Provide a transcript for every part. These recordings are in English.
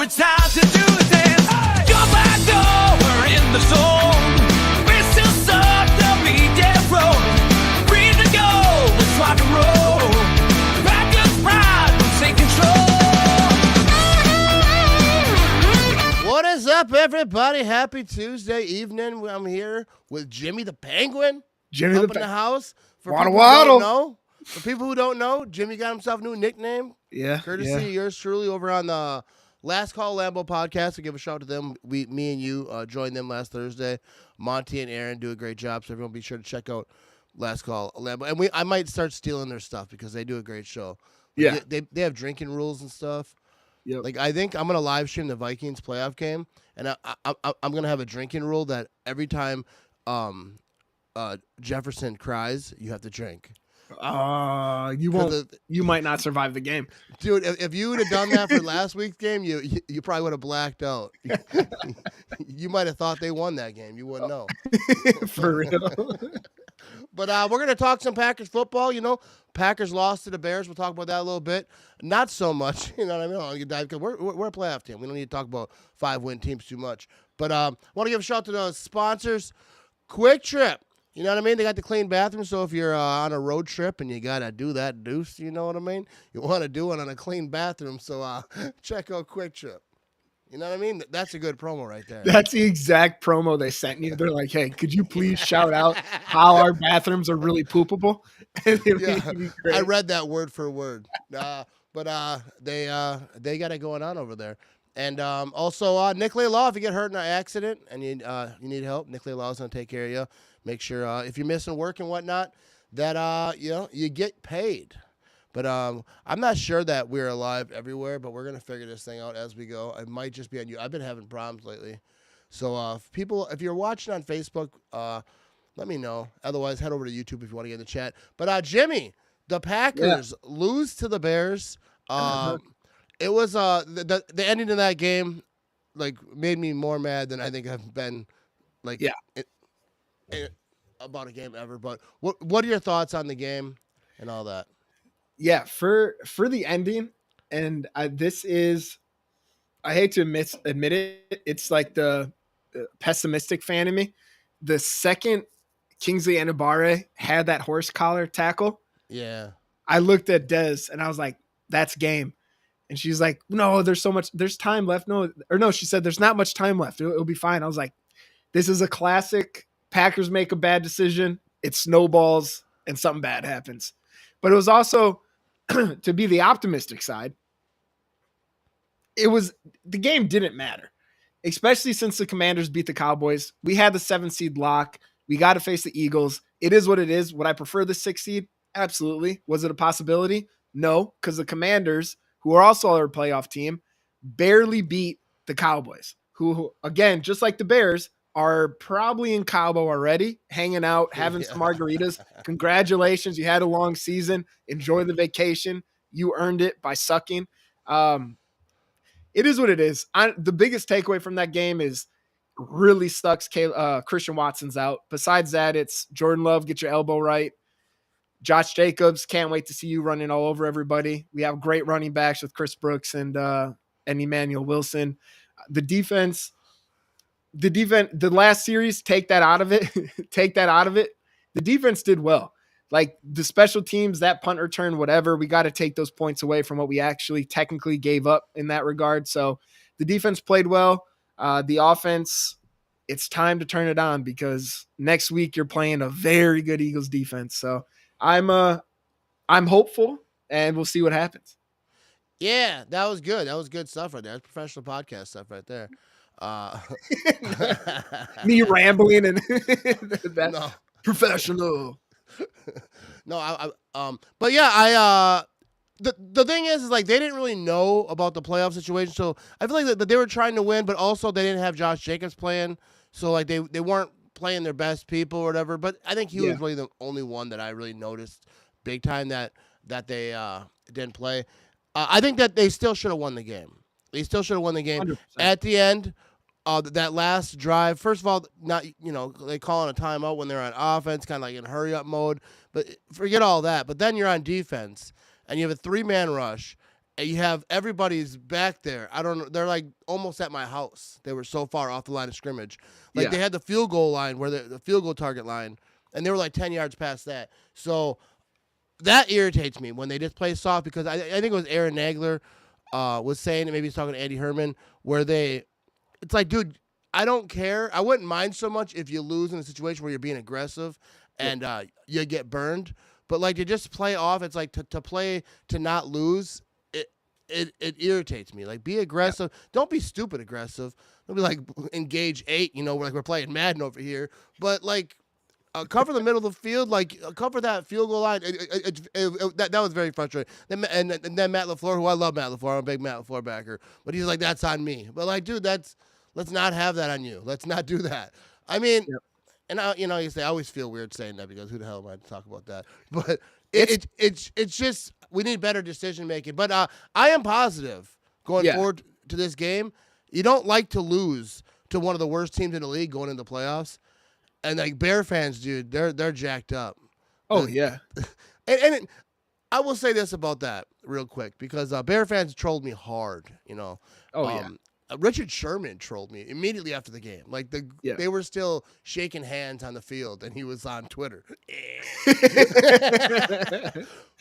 it's time to do the dance. Go back door, we're in the zone. We still suck the media road. Free to go, let's rock and roll. Packers pride, let's take control. What is up, everybody? Happy Tuesday evening. I'm here with Jimmy the Penguin. Jimmy up the in the house. For Waddle, people who don't waddle. know, for people who don't know, Jimmy got himself a new nickname. Yeah. Courtesy of yours truly over on the Last Call Lambo podcast. So give a shout out to them. Me and you joined them last Thursday. Monty and Aaron do a great job. So everyone be sure to check out Last Call Lambo. And I might start stealing their stuff because they do a great show. Yeah. They have drinking rules and stuff. Yep. Like, I think I'm going to live stream the Vikings playoff game. And I'm going to have a drinking rule that every time Jefferson cries, you have to drink. You won't. You might not survive the game, dude. If you would have done that for last week's game, you probably would have blacked out. You might have thought they won that game. You wouldn't know. for real. But we're gonna talk some Packers football. You know, Packers lost to the Bears. We'll talk about that a little bit. Not so much. You know what I mean? Because we're a playoff team. We don't need to talk about 5-win teams too much. But I want to give a shout out to the sponsors. Quick Trip. You know what I mean? They got the clean bathroom, so if you're on a road trip and you got to do that deuce, you know what I mean? You want to do it on a clean bathroom, so check out Quick Trip. You know what I mean? That's a good promo right there. That's the exact promo they sent you. They're like, hey, could you please shout out how our bathrooms are really poopable? Yeah, I read that word for word. But they got it going on over there. And also, Nick Law, if you get hurt in an accident and you need help, Nick Law is going to take care of you. Make sure if you're missing work and whatnot, that you get paid. But I'm not sure that we're alive everywhere, but we're gonna figure this thing out as we go. It might just be on you. I've been having problems lately, so if you're watching on Facebook, let me know. Otherwise, head over to YouTube if you want to get in the chat. But Jimmy, the Packers lose to the Bears. It was the ending of that game, like, made me more mad than I think I've been, like, about a game ever. But what are your thoughts on the game and all that? Yeah, for the ending, and this is, I hate to admit it, it's like the pessimistic fan in me. The second Kingsley Enagbare had that horse collar tackle, I looked at Des and I was like, that's game. And she's like, no, there's time left. No, she said, there's not much time left. It'll be fine. I was like, this is a classic. Packers make a bad decision. It snowballs and something bad happens. But it was also, to be the optimistic side, the game didn't matter, especially since the Commanders beat the Cowboys. We had the 7 seed lock. We got to face the Eagles. It is what it is. Would I prefer the 6 seed? Absolutely. Was it a possibility? No, because the Commanders, who are also our playoff team, barely beat the Cowboys, who, again, just like the Bears, are probably in Cabo already, hanging out, having some margaritas. Congratulations. You had a long season. Enjoy the vacation. You earned it by sucking. It is what it is. The biggest takeaway from that game is really sucks Christian Watson's out. Besides that, it's Jordan Love, get your elbow right. Josh Jacobs, can't wait to see you running all over everybody. We have great running backs with Chris Brooks and Emmanuel Wilson. The defense, the last series, take that out of it. The defense did well. Like, the special teams, that punt return, whatever, we got to take those points away from what we actually technically gave up in that regard. So the defense played well. The offense, it's time to turn it on because next week you're playing a very good Eagles defense. So I'm hopeful, and we'll see what happens. Yeah, that was good. That was good stuff right there. That's professional podcast stuff right there. Me rambling and that's no. Professional. No, but yeah, the thing is like they didn't really know about the playoff situation, so I feel like that they were trying to win, but also they didn't have Josh Jacobs playing, so like they weren't playing their best people or whatever. But I think he was really the only one that I really noticed big time that they didn't play. I think that they still should have won the game. They still should have won the game 100%. At the end. That last drive, first of all, not they calling a timeout when they're on offense, kind of like in hurry up mode. But forget all that. But then you're on defense, and you have a 3-man rush, and you have everybody's back there. I don't know. They're like almost at my house. They were so far off the line of scrimmage. Like they had the field goal line where the field goal target line, and they were like 10 yards past that. So that irritates me when they just play soft because I think it was Aaron Nagler was saying, and maybe he's talking to Andy Herman, where it's like, dude, I don't care. I wouldn't mind so much if you lose in a situation where you're being aggressive and you get burned. But like to just play off, it's like to play to not lose. It irritates me. Like be aggressive. Don't be stupid aggressive. Don't be like engage 8. Like we're playing Madden over here. But like cover the middle of the field. Like cover that field goal line. That was very frustrating. And then Matt LaFleur, who I love Matt LaFleur, I'm a big Matt LaFleur backer. But he's like, that's on me. But like, dude, let's not have that on you. Let's not do that. I mean. Yep. And you say I always feel weird saying that because who the hell am I to talk about that? But it's just we need better decision making. But I am positive going forward to this game. You don't like to lose to one of the worst teams in the league going into the playoffs, and like Bear fans, dude, they're jacked up. Oh yeah, and I will say this about that real quick because Bear fans trolled me hard. Oh yeah. Richard Sherman trolled me immediately after the game. Like they were still shaking hands on the field, and he was on Twitter.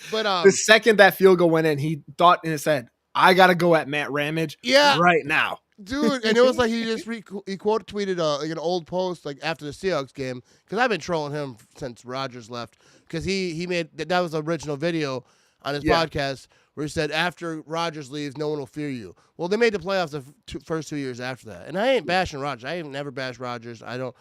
But the second that field goal went in, he thought in his head, "I gotta go at Matt Ramage, right now, dude." And it was like he just he quote tweeted like an old post like after the Seahawks game because I've been trolling him since Rodgers left because he made that was the original video on his podcast. Where he said, after Rodgers leaves, no one will fear you. Well, they made the playoffs the first 2 years after that. And I ain't bashing Rodgers. I ain't never bashed Rodgers. I don't,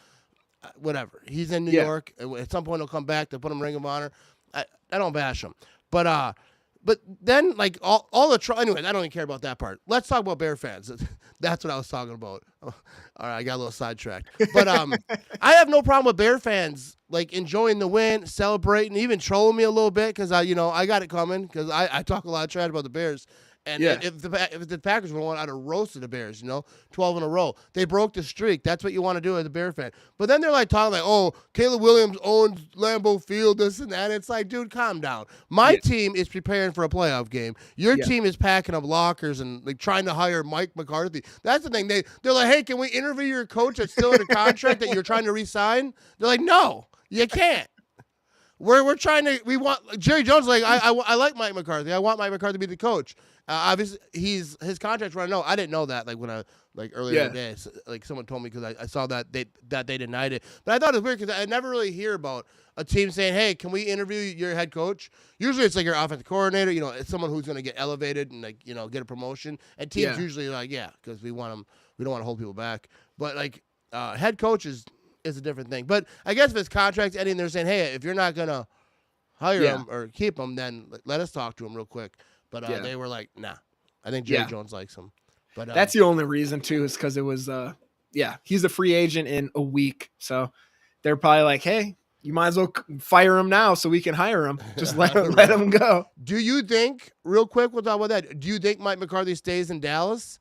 whatever. He's in New York. At some point, he'll come back. They'll put him Ring of Honor. I don't bash him. But then, like, all the anyways, I don't even care about that part. Let's talk about Bear fans. That's what I was talking about. All right, I got a little sidetracked. But I have no problem with Bear fans, like, enjoying the win, celebrating, even trolling me a little bit because, I got it coming because I talk a lot of trash about the Bears. And if the Packers were one, I'd have roasted the Bears, 12 in a row. They broke the streak. That's what you want to do as a Bear fan. But then they're like talking like, oh, Caleb Williams owns Lambeau Field, this and that. It's like, dude, calm down. My team is preparing for a playoff game. Your team is packing up lockers and like trying to hire Mike McCarthy. That's the thing. They're like, hey, can we interview your coach that's still in a contract that you're trying to re-sign? They're like, no, you can't. We're trying to. We want Jerry Jones. Like I like Mike McCarthy. I want Mike McCarthy to be the coach. Obviously, his contract's running out. I didn't know that. Like when earlier today, like someone told me because I saw that they denied it. But I thought it was weird because I never really hear about a team saying, "Hey, can we interview your head coach?" Usually, it's like your offensive coordinator. It's someone who's going to get elevated and get a promotion. And teams usually like, because we want them. We don't want to hold people back. But like head coach is a different thing. But I guess if his contract's ending, they're saying, hey, if you're not going to hire him or keep him, then let us talk to him real quick. But they were like, nah. I think Jerry Jones likes him. But that's the only reason, too, is because it was, he's a free agent in a week. So they're probably like, hey, you might as well fire him now so we can hire him. Just let him go. Do you think, real quick, we'll talk about that. Do you think Mike McCarthy stays in Dallas?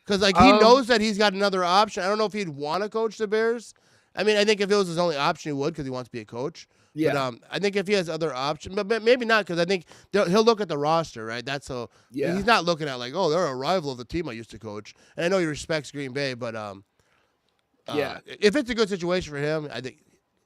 Because he knows that he's got another option. I don't know if he'd want to coach the Bears. I mean, I think if it was his only option, he would because he wants to be a coach. Yeah. But I think if he has other options, but maybe not because I think he'll look at the roster, right? That's so. Yeah. He's not looking at like, oh, they're a rival of the team I used to coach. And I know he respects Green Bay, but if it's a good situation for him, I think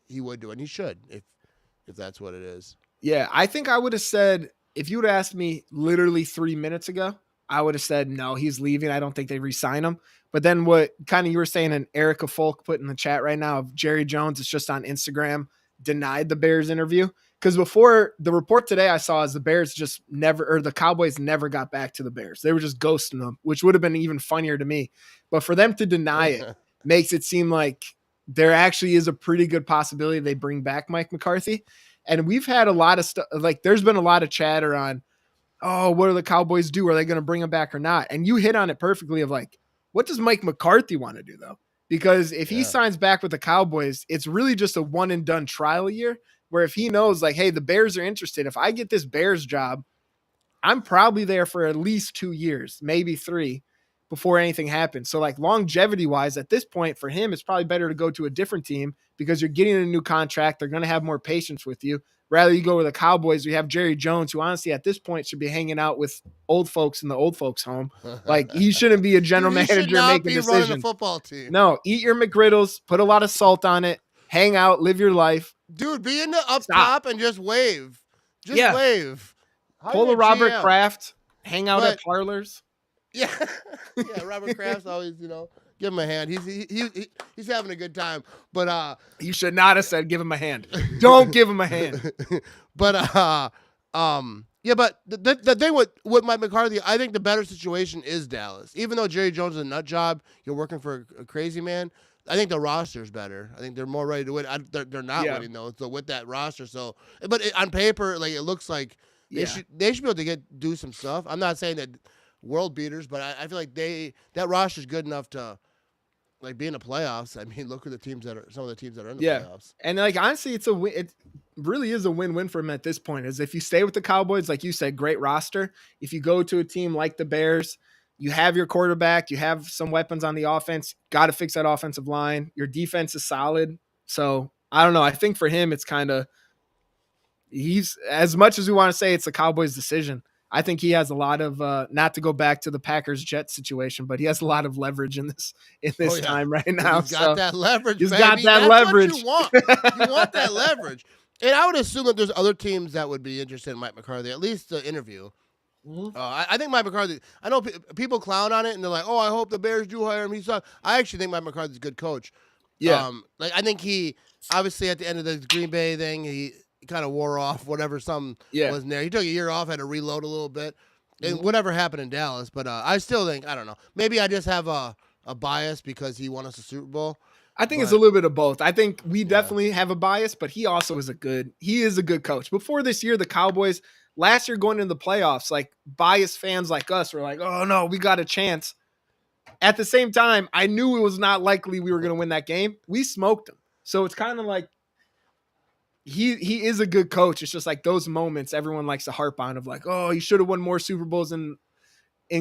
he would do it. And he should if that's what it is. Yeah, I think I would have said if you would have asked me literally 3 minutes ago, I would have said no, he's leaving. I don't think they re-sign him. But then what kind of you were saying, and Erica Folk put in the chat right now of Jerry Jones is just on Instagram denied the Bears interview. Because before the report today I saw is the Bears just never, or the Cowboys never got back to the Bears. They were just ghosting them, which would have been even funnier to me. But for them to deny it makes it seem like there actually is a pretty good possibility they bring back Mike McCarthy. And we've had a lot of stuff, like there's been a lot of chatter on, oh, what do the Cowboys do? Are they going to bring him back or not? And you hit on it perfectly of like, what does Mike McCarthy want to do though? Because if he signs back with the Cowboys, it's really just a one and done trial year where if he knows like, hey, the Bears are interested. If I get this Bears job, I'm probably there for at least 2 years, maybe 3. before anything happens. So like longevity wise, at this point for him, it's probably better to go to a different team because you're getting a new contract. They're going to have more patience with you. Rather you go with the Cowboys. We have Jerry Jones, who honestly at this point should be hanging out with old folks in the old folks home. Like he shouldn't be a general Dude, he manager should not making be decisions. running a football team. No, eat your McGriddles, put a lot of salt on it, hang out, live your life. Dude, be in the up top and just wave. Just wave. Pull a Robert Kraft, hang out at parlors. Yeah. Yeah, Robert Kraft's always, give him a hand. He's having a good time. But you should not have said give him a hand. Don't give him a hand. But yeah, but the thing with Mike McCarthy, I think the better situation is Dallas. Even though Jerry Jones is a nut job, you're working for a crazy man. I think the roster's better. I think they're more ready to win. They're not winning though. So with that roster, but on paper, like it looks like they should be able to do some stuff. I'm not saying that world beaters, but I feel like that roster's good enough to like be in the playoffs. I mean, look at some of the teams that are in the playoffs. And like honestly, it's a win. It really is a win-win for him at this point. Is if you stay with the Cowboys, like you said, great roster. If you go to a team like the Bears, you have your quarterback, you have some weapons on the offense. Got to fix that offensive line. Your defense is solid. So I don't know. I think for him, it's kind of he's as much as we want to say it's the Cowboys' decision. I think he has a lot of not to go back to the Packers-Jets situation, but he has a lot of leverage in this time right now. He's got that leverage. He's baby. got that That's leverage. What you want. You want that leverage. And I would assume that there's other teams that would be interested in Mike McCarthy, at least the interview. Mm-hmm. I think Mike McCarthy. I know people clown on it, and they're like, "Oh, I hope the Bears do hire him." I actually think Mike McCarthy's a good coach. Yeah. Like I think he obviously at the end of the Green Bay thing, he kind of wore off whatever was in there. He took a year off, had to reload a little bit, and whatever happened in Dallas. But I still think I don't know. Maybe I just have a bias because he won us a Super Bowl. I think it's a little bit of both. I think we definitely have a bias, but he also is a good coach. Before this year, the Cowboys last year going into the playoffs, like biased fans like us were like, "Oh no, we got a chance." At the same time, I knew it was not likely we were going to win that game. We smoked him. So it's kind of like he is a good coach. It's just like those moments everyone likes to harp on of like, "Oh, you should have won more Super Bowls in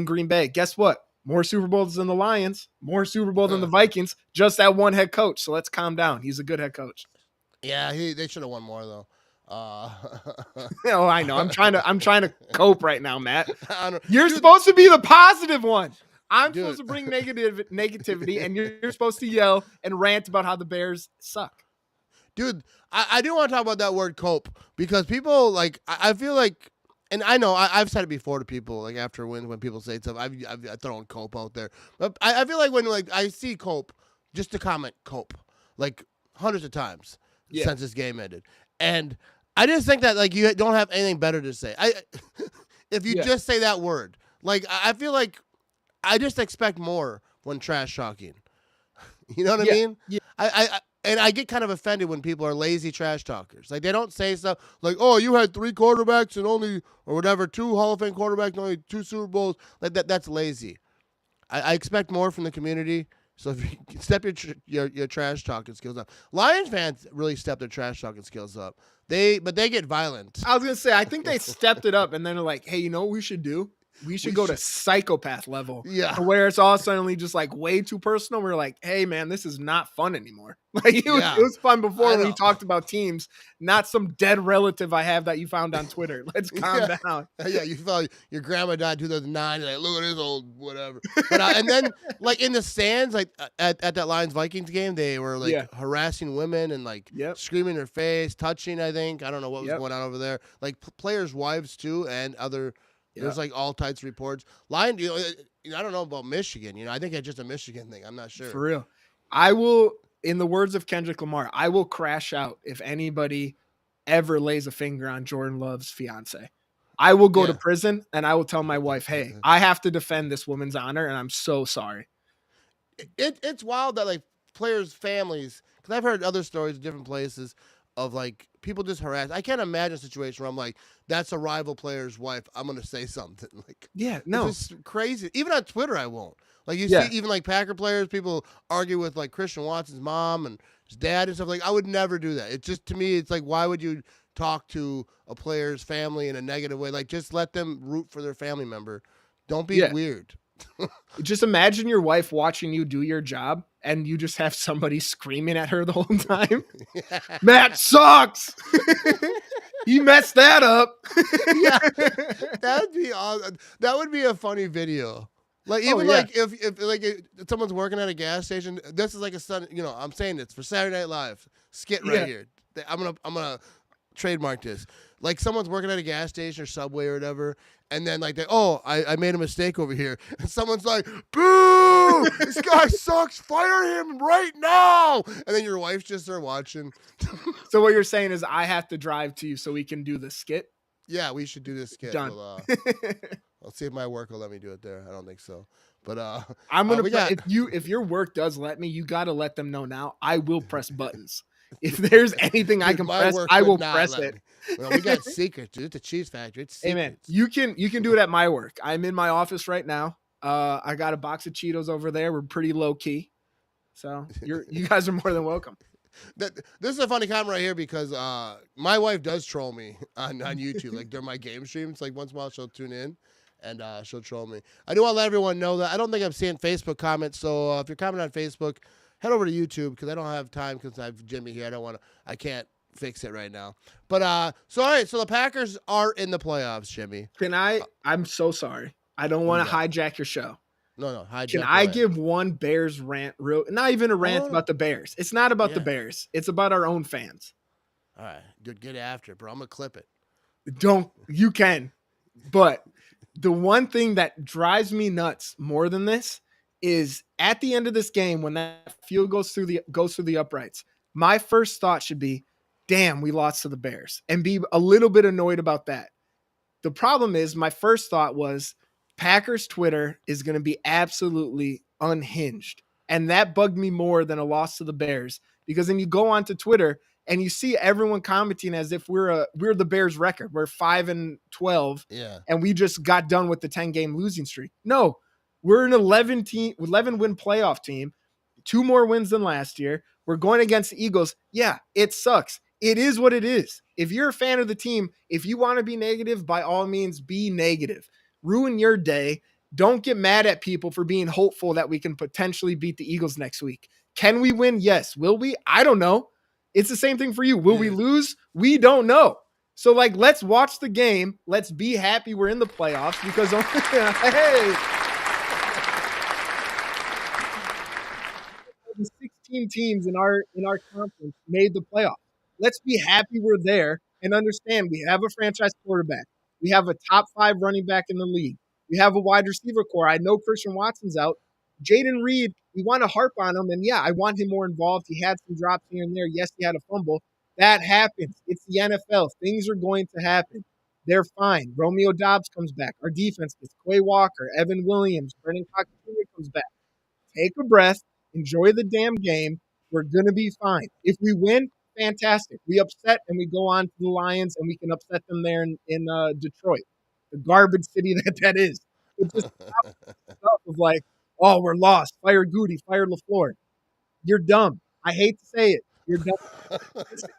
Green Bay." Guess what? More Super Bowls than the Lions, more Super Bowls than the Vikings, just that one head coach. So let's calm down. He's a good head coach. Yeah, they should have won more though. I know. I'm trying to cope right now, Matt. You're supposed to be the positive one. I'm supposed to bring negativity, and you're supposed to yell and rant about how the Bears suck. Dude, I do want to talk about that word cope because people like I feel like. And I know I've said it before to people, like after when people say stuff, I've thrown cope out there. But I feel like when like I see cope, just to comment cope, like hundreds of times since this game ended, and I just think that like you don't have anything better to say. If you just say that word, like I feel like I just expect more when trash talking. You know what I mean? Yeah. And I get kind of offended when people are lazy trash talkers. Like, they don't say stuff like, "Oh, you had 3 quarterbacks and only, or whatever, 2 Hall of Fame quarterbacks and only 2 Super Bowls." Like, that's lazy. I expect more from the community. So if you step your trash talking skills up. Lions fans really step their trash talking skills up. But they get violent. I was going to say, I think they stepped it up, and then they're like, "Hey, you know what we should do? We should go to psychopath level." Yeah. Where it's all suddenly just like way too personal. We're like, "Hey man, this is not fun anymore." Like it was fun before when we talked about teams, not some dead relative I have that you found on Twitter. Let's calm down. Yeah, you felt your grandma died in 2009. You're like, "Look at this old whatever." But, and then like in the stands, like at that Lions Vikings game, they were like harassing women and like screaming in their face, touching. I don't know what was going on over there. Like players' wives too, and other. There's like all types of reports. I don't know about Michigan. I think it's just a Michigan thing. I'm not sure. For real. I will, in the words of Kendrick Lamar, I will crash out if anybody ever lays a finger on Jordan Love's fiance. I will go to prison and I will tell my wife, "Hey, I have to defend this woman's honor, and I'm so sorry." It's wild that like players' families, because I've heard other stories in different places of like people just harass. I can't imagine a situation where I'm like, "That's a rival player's wife. I'm gonna say something." Like, it's crazy. Even on Twitter, I won't. Like you see, even like Packer players, people argue with like Christian Watson's mom and his dad and stuff. Like, I would never do that. It's just, to me, it's like, why would you talk to a player's family in a negative way? Like, just let them root for their family member. Don't be weird. Just imagine your wife watching you do your job and you just have somebody screaming at her the whole time. Matt sucks. He messed that up. Yeah, that would be awesome. That would be a funny video. Like even like if someone's working at a gas station, this is like a Sunday. You know, I'm saying this for Saturday Night Live skit right here. I'm gonna trademark this. Like someone's working at a gas station or Subway or whatever, and then like I made a mistake over here, and someone's like, boo, this guy sucks, fire him right now, and then your wife's just there watching. So what you're saying is I have to drive to you so we can do the skit? Yeah, we should do this skit. Done. I'll see if my work will let me do it there. I don't think so, but I'm gonna. If your work does let me, you gotta let them know now. I will press buttons. If there's anything I can press, I will press it. Well, we got secrets, dude. It's a cheese factory. It's secrets. Hey man, you can do it at my work. I'm in my office right now. I got a box of Cheetos over there. We're pretty low key, so you guys are more than welcome. This is a funny comment right here because my wife does troll me on YouTube. Like during my game streams, like once in a while she'll tune in and she'll troll me. I do want to let everyone know that I don't think I'm seeing Facebook comments. So if you're commenting on Facebook, head over to YouTube because I don't have time because I have Jimmy here. I can't fix it right now. But so all right, so the Packers are in the playoffs, Jimmy. I'm so sorry. I don't want to hijack your show. No, hijack. Can I give one Bears rant? Not even a rant about the Bears. It's not about the Bears. It's about our own fans. All right, dude, get after it, bro. I'm gonna clip it. You can, but the one thing that drives me nuts more than this is at the end of this game when that field goes through the uprights. My first thought should be, damn, we lost to the Bears, and be a little bit annoyed about that. The problem is my first thought was Packers Twitter is going to be absolutely unhinged. And that bugged me more than a loss to the Bears, because then you go onto Twitter and you see everyone commenting as if we're the Bears record. We're 5-12. Yeah. And we just got done with the 10-game losing streak. No, we're an 11 win playoff team, 2 more wins than last year. We're going against the Eagles. Yeah, it sucks. It is what it is. If you're a fan of the team, if you want to be negative, by all means, be negative. Ruin your day. Don't get mad at people for being hopeful that we can potentially beat the Eagles next week. Can we win? Yes. Will we? I don't know. It's the same thing for you. Will we lose? We don't know. So, let's watch the game. Let's be happy we're in the playoffs because, hey, the 16 teams in our conference made the playoffs. Let's be happy we're there and understand we have a franchise quarterback. We have a top 5 running back in the league. We have a wide receiver core. I know Christian Watson's out. Jaden Reed, we want to harp on him. And yeah, I want him more involved. He had some drops here and there. Yes, he had a fumble. That happens. It's the NFL. Things are going to happen. They're fine. Romeo Doubs comes back. Our defense gets Quay Walker, Evan Williams, Brennan Cox Jr. comes back. Take a breath. Enjoy the damn game. We're going to be fine. If we win, fantastic. We upset and we go on to the Lions and we can upset them there in Detroit, the garbage city that is. It's just stuff of oh, we're lost. Fire Goody, fire LaFleur. You're dumb. I hate to say it. You're dumb.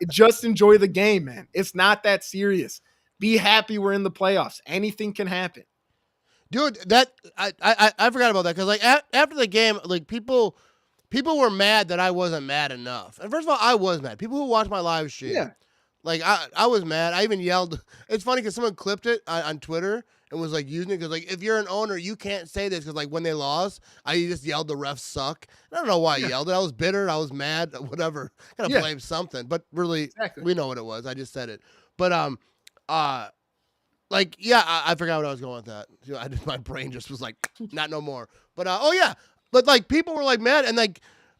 Just enjoy the game, man. It's not that serious. Be happy we're in the playoffs. Anything can happen. Dude, that I forgot about that because after the game, people were mad that I wasn't mad enough. And first of all, I was mad. People who watch my live stream, I was mad. I even yelled. It's funny because someone clipped it on Twitter and was using it because if you're an owner, you can't say this because when they lost, I just yelled the refs suck. And I don't know why I yelled it. I was bitter. I was mad. Whatever. Gotta blame something. But really, we know what it was. I just said it. But I forgot what I was going with that. My brain just was not no more. But But people were mad and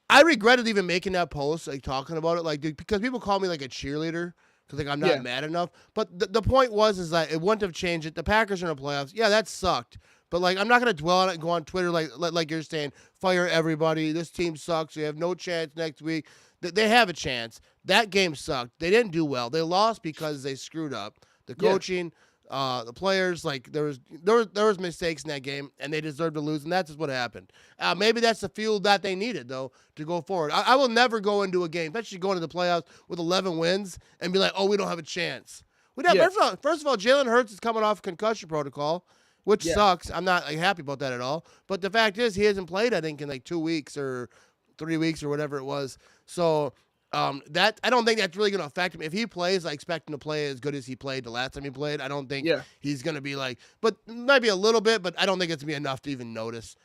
I regretted even making that post, talking about it, dude, because people call me a cheerleader because I'm not mad enough. But the point is that it wouldn't have changed it. The Packers are in the playoffs. Yeah, that sucked. But I'm not gonna dwell on it and go on Twitter like you're saying, fire everybody. This team sucks. You have no chance next week. They have a chance. That game sucked. They didn't do well. They lost because they screwed up. The coaching. The players, there was mistakes in that game, and they deserved to lose, and that's just what happened. Maybe that's the fuel that they needed, though, to go forward. I will never go into a game, especially going into the playoffs with 11 wins, and be like, oh, we don't have a chance. First of all, Jalen Hurts is coming off concussion protocol, which Yeah. sucks. I'm not happy about that at all. But the fact is, he hasn't played, I think, in like 2 weeks or 3 weeks or whatever it was. So that I don't think that's really going to affect him. If he plays, I expect him to play as good as he played the last time he played. I don't think he's going to be like, but maybe a little bit, but I don't think it's going to be enough to even notice.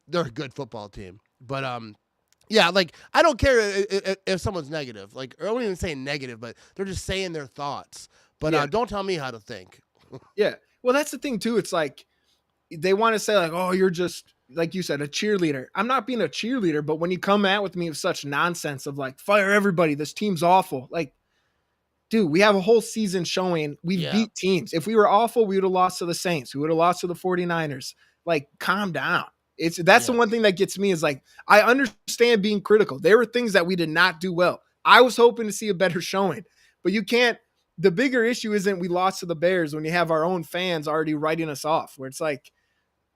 They're a good football team, but yeah, like I don't care if someone's negative. Like I won't even say negative, but they're just saying their thoughts. But don't tell me how to think. Yeah. Well, that's the thing too. It's like they want to say like, oh, you're just like you said, a cheerleader. I'm not being a cheerleader, but when you come at with me with such nonsense of like fire everybody, this team's awful. Like, dude, we have a whole season showing we've beat teams. If we were awful, we would have lost to the Saints. We would have lost to the 49ers. Like, calm down. That's the one thing that gets me is like, I understand being critical. There were things that we did not do well. I was hoping to see a better showing, but you can't. The bigger issue isn't we lost to the Bears when you have our own fans already writing us off, where it's like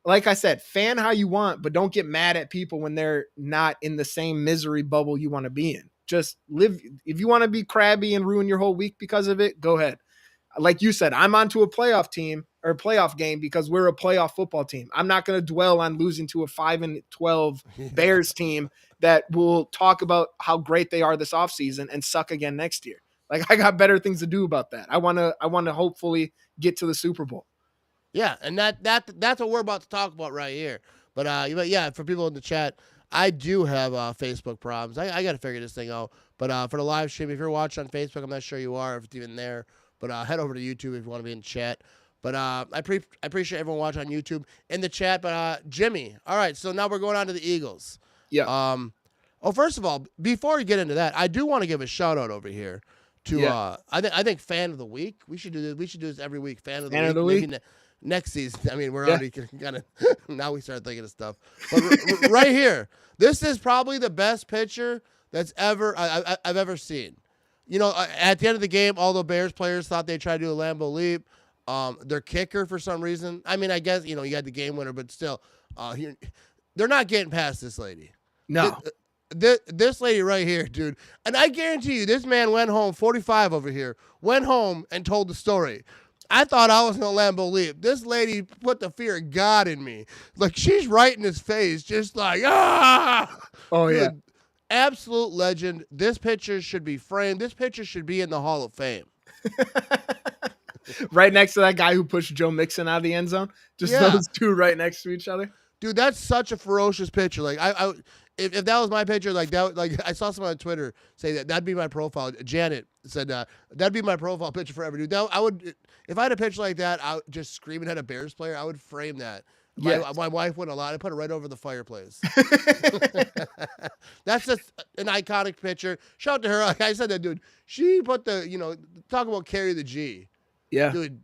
I said, fan how you want, but don't get mad at people when they're not in the same misery bubble you want to be in. Just live. If you want to be crabby and ruin your whole week because of it, go ahead. Like you said, I'm onto a playoff team or a playoff game because we're a playoff football team. I'm not going to dwell on losing to a 5-12 Bears team that will talk about how great they are this offseason and suck again next year. Like I got better things to do about that. I want to hopefully get to the Super Bowl. Yeah, and that's what we're about to talk about right here. But yeah, for people in the chat, I do have Facebook problems. I got to figure this thing out. But for the live stream, if you're watching on Facebook, I'm not sure you are, if it's even there. But head over to YouTube if you want to be in chat. But I appreciate everyone watching on YouTube in the chat. But Jimmy, all right, so now we're going on to the Eagles. Yeah. First of all, before we get into that, I do want to give a shout out over here to I think fan of the week. We should do this. We should do this every week. Fan of the week. Maybe next season. I mean, we're already kind of now we start thinking of stuff. But right here, this is probably the best picture that's I've ever seen. You know, at the end of the game, all the Bears players thought they tried to do a Lambeau leap. Their kicker, for some reason, I mean, I guess, you know, you got the game winner, but still, they're not getting past this lady. No. This lady right here, dude. And I guarantee you, this man went home, 45 over here, went home and told the story. I thought I was going to Lambeau leap. This lady put the fear of God in me. Like, she's right in his face, just like, ah! Oh, dude, yeah. Absolute legend. This picture should be framed. This picture should be in the Hall of Fame. Right next to that guy who pushed Joe Mixon out of the end zone. Just those two right next to each other. Dude, that's such a ferocious picture. Like, if that was my picture, like that, like I saw someone on Twitter say that'd be my profile. Janet said that'd be my profile picture forever, dude. I would, if I had a picture like that, I just screaming at a Bears player, I would frame that. My wife wouldn't allow it. I put it right over the fireplace. That's just an iconic picture. Shout out to her. Like I said, that dude. She put talk about carry the G. Yeah, dude.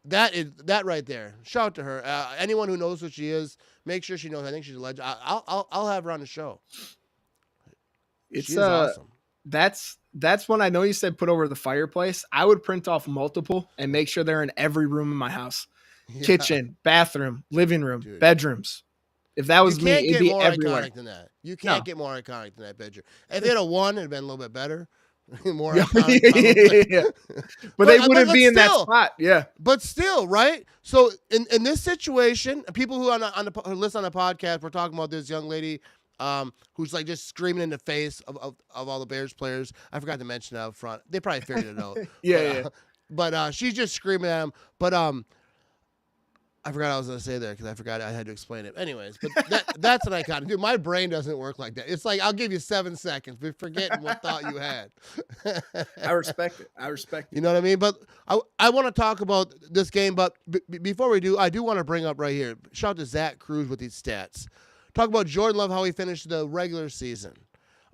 That right there. Shout out to her. Anyone who knows who she is, make sure she knows. I think she's a legend. I'll have her on the show. It's awesome. That's when I know you said put over the fireplace. I would print off multiple and make sure they're in every room in my house. Yeah. Kitchen, bathroom, living room, dude. Bedrooms. If that was me, it'd be everywhere. Iconic than that. You can't get more iconic than that picture. If they had a 1, it'd been a little bit better. More iconic. Yeah. But they wouldn't be in that spot. Yeah. But still, right? So in this situation, people who who listen on the podcast, we're talking about this young lady who's like just screaming in the face of all the Bears players. I forgot to mention that up front. They probably figured it out. But she's just screaming at him. But I forgot what I was going to say there because I forgot I had to explain it. Anyways, but that's an iconic. Dude, my brain doesn't work like that. It's like, I'll give you 7 seconds, but forgetting what thought you had. I respect it. You know what I mean? But I want to talk about this game, but before we do, I do want to bring up right here. Shout out to Zach Cruz with these stats. Talk about Jordan Love, how he finished the regular season.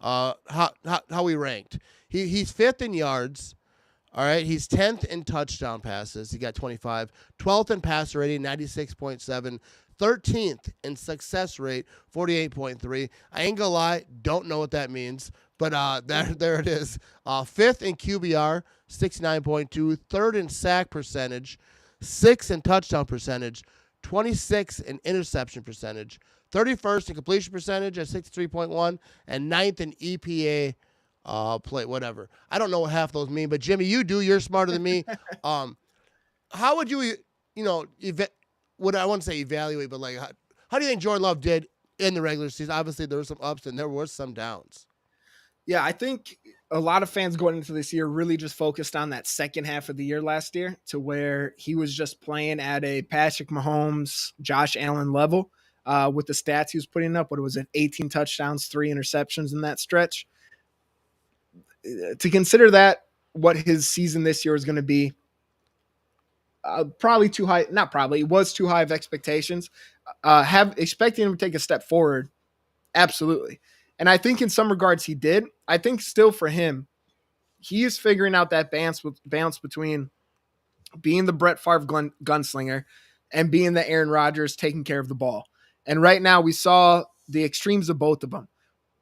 How he ranked. He's 5th in yards. All right, he's 10th in touchdown passes. He got 25. 12th in passer rating, 96.7. 13th in success rate, 48.3. I ain't gonna lie, don't know what that means, but there it is. 5th in QBR, 69.2. 3rd in sack percentage, 6th in touchdown percentage, 26th in interception percentage, 31st in completion percentage at 63.1, and 9th in EPA. Play whatever. I don't know what half those mean, but Jimmy, you're smarter than me. How would you what I want to say evaluate, but like how do you think Jordan Love did in the regular season? Obviously, there were some ups and there were some downs. Yeah, I think a lot of fans going into this year really just focused on that second half of the year last year, to where he was just playing at a Patrick Mahomes, Josh Allen level with the stats he was putting up. What was it? 18 touchdowns, 3 interceptions in that stretch. To consider that what his season this year is going to be, probably too high. Not probably, it was too high of expectations. Have expecting him to take a step forward, absolutely. And I think in some regards he did. I think still for him, he is figuring out that balance between being the Brett Favre gunslinger and being the Aaron Rodgers taking care of the ball. And right now we saw the extremes of both of them.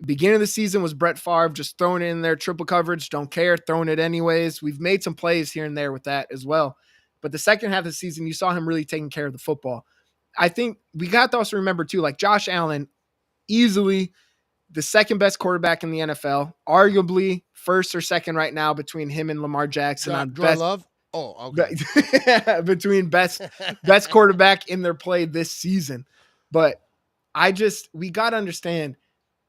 Beginning of the season was Brett Favre just throwing it in there, triple coverage, don't care, throwing it anyways. We've made some plays here and there with that as well. But the second half of the season, you saw him really taking care of the football. I think we got to also remember too, like Josh Allen, easily the second best quarterback in the NFL, arguably first or second right now between him and Lamar Jackson on Jordan Love. Oh, okay. Between best quarterback in their play this season. But we got to understand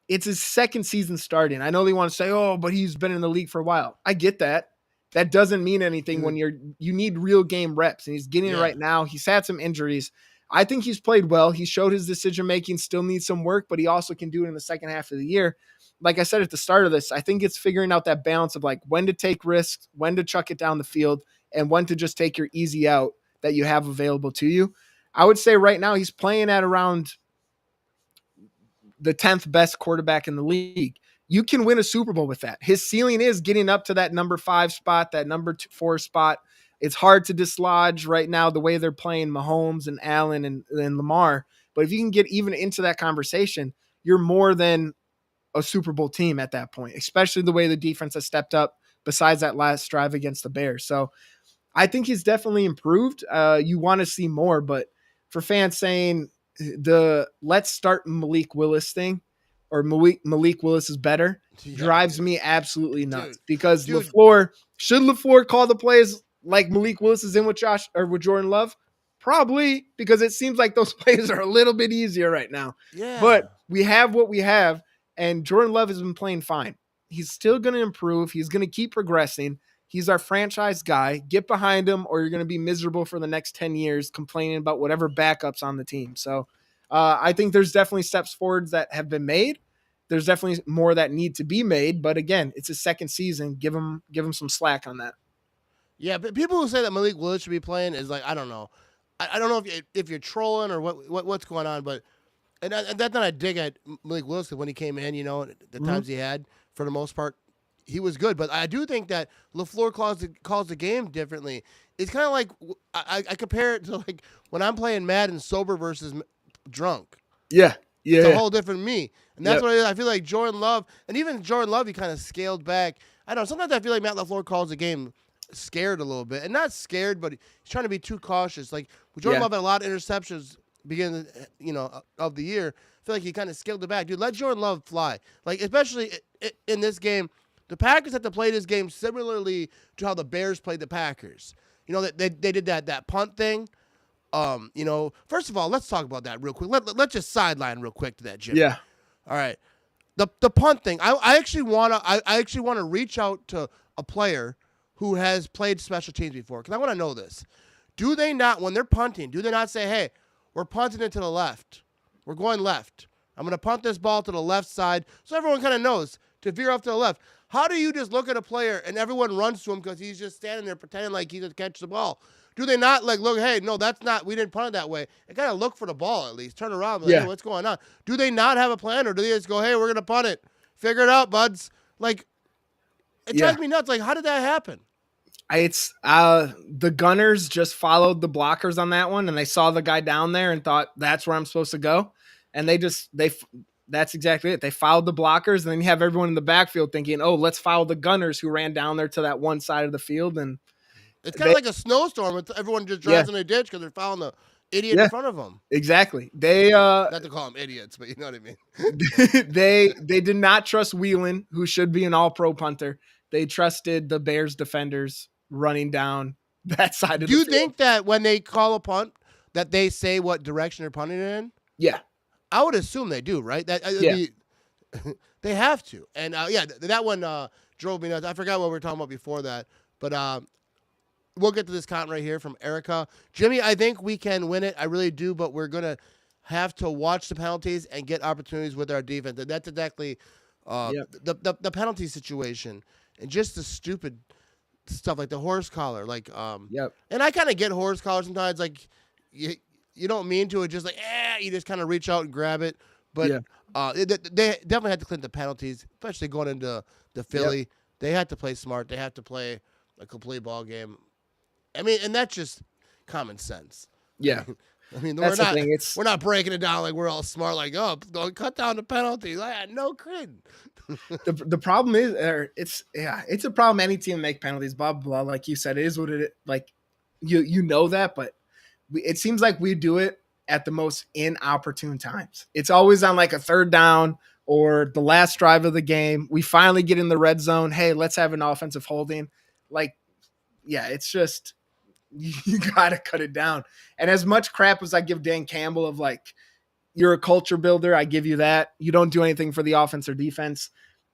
it's his second season starting. I know they want to say, oh, but he's been in the league for a while. I get that. That doesn't mean anything when you need real game reps, and he's getting it right now. He's had some injuries. I think he's played well. He showed his decision-making still needs some work, but he also can do it in the second half of the year. Like I said at the start of this, I think it's figuring out that balance of like when to take risks, when to chuck it down the field, and when to just take your easy out that you have available to you. I would say right now he's playing at around the 10th best quarterback in the league. You can win a Super Bowl with that. His ceiling is getting up to that number 5 spot, that number 4 spot. It's hard to dislodge right now the way they're playing Mahomes and Allen and Lamar. But if you can get even into that conversation, you're more than a Super Bowl team at that point, especially the way the defense has stepped up besides that last drive against the Bears. So I think he's definitely improved. You want to see more, but for fans saying the let's start Malik Willis thing, or Malik Willis is better, drives me absolutely nuts. Because LaFleur, should LaFleur call the plays like Malik Willis is in with Josh or with Jordan Love? Probably, because it seems like those plays are a little bit easier right now. Yeah. But we have what we have, and Jordan Love has been playing fine. He's still going to improve. He's going to keep progressing. He's our franchise guy. Get behind him, or you're going to be miserable for the next 10 years complaining about whatever backups on the team. So I think there's definitely steps forwards that have been made. There's definitely more that need to be made. But again, it's his second season. Give him some slack on that. Yeah, but people who say that Malik Willis should be playing is like, I don't know. I don't know if you're trolling or what's going on, but and that I dig at Malik Willis when he came in, the times he had, for the most part, he was good. But I do think that LaFleur calls the game differently. It's kind of like I compare it to like when I'm playing Madden sober versus drunk. Yeah. It's a whole different me. And that's what I feel like Jordan Love, and even Jordan Love, he kind of scaled back. I don't know. Sometimes I feel like Matt LaFleur calls the game scared a little bit. And not scared, but he's trying to be too cautious. Like, Jordan Love had a lot of interceptions beginning, of the year. I feel like he kind of scaled it back. Dude, let Jordan Love fly. Like, especially in this game, the Packers have to play this game similarly to how the Bears played the Packers. They did that punt thing. First of all, let's talk about that real quick. Let's just sideline real quick to that, Jim. Yeah. All right. The punt thing. I actually wanna reach out to a player who has played special teams before, because I want to know this. Do they not, when they're punting, do they not say, hey, we're punting it to the left. We're going left. I'm going to punt this ball to the left side so everyone kind of knows to veer off to the left. How do you just look at a player and everyone runs to him because he's just standing there pretending like he's going to catch the ball? Do they not look, hey, no, that's not, we didn't punt it that way. And kind of look for the ball at least. Turn around, hey, what's going on? Do they not have a plan, or do they just go, hey, we're going to punt it? Figure it out, buds. Like, it drives me nuts. Like, how did that happen? It's the Gunners just followed the blockers on that one, and they saw the guy down there and thought that's where I'm supposed to go. And that's exactly it. They followed the blockers, and then you have everyone in the backfield thinking, oh, let's follow the Gunners who ran down there to that one side of the field. And it's kind of like a snowstorm. Everyone just drives in a ditch because they're following the idiot in front of them. Exactly. They not to call them idiots, but you know what I mean. they did not trust Whelan, who should be an all-pro punter. They trusted the Bears defenders running down that side of the field. Do you think that when they call a punt, that they say what direction they're punting it in? Yeah. I would assume they do, right? That Yeah. they have to. And that one drove me nuts. I forgot what we were talking about before that, but we'll get to this comment right here from Erica. Jimmy, I think we can win it. I really do, but we're gonna have to watch the penalties and get opportunities with our defense. And that's exactly the penalty situation and just the stupid stuff like the horse collar. Like and I kind of get horse collars sometimes. Like you don't mean to. It just like you just kind of reach out and grab it. But they definitely had to clean the penalties, especially going into the Philly. Yep. They had to play smart. They had to play a complete ball game. I mean, and that's just common sense. Yeah. I mean, that's we're not breaking it down like we're all smart, like, oh, cut down the penalties. No cred. The problem is, it's a problem. Any team make penalties, blah, blah, blah. Like you said, it is what it is. Like, you know that, but it seems like we do it at the most inopportune times. It's always on like a third down or the last drive of the game. We finally get in the red zone. Hey, let's have an offensive holding. Like, it's just, you got to cut it down. And as much crap as I give Dan Campbell of like, you're a culture builder, I give you that. You don't do anything for the offense or defense.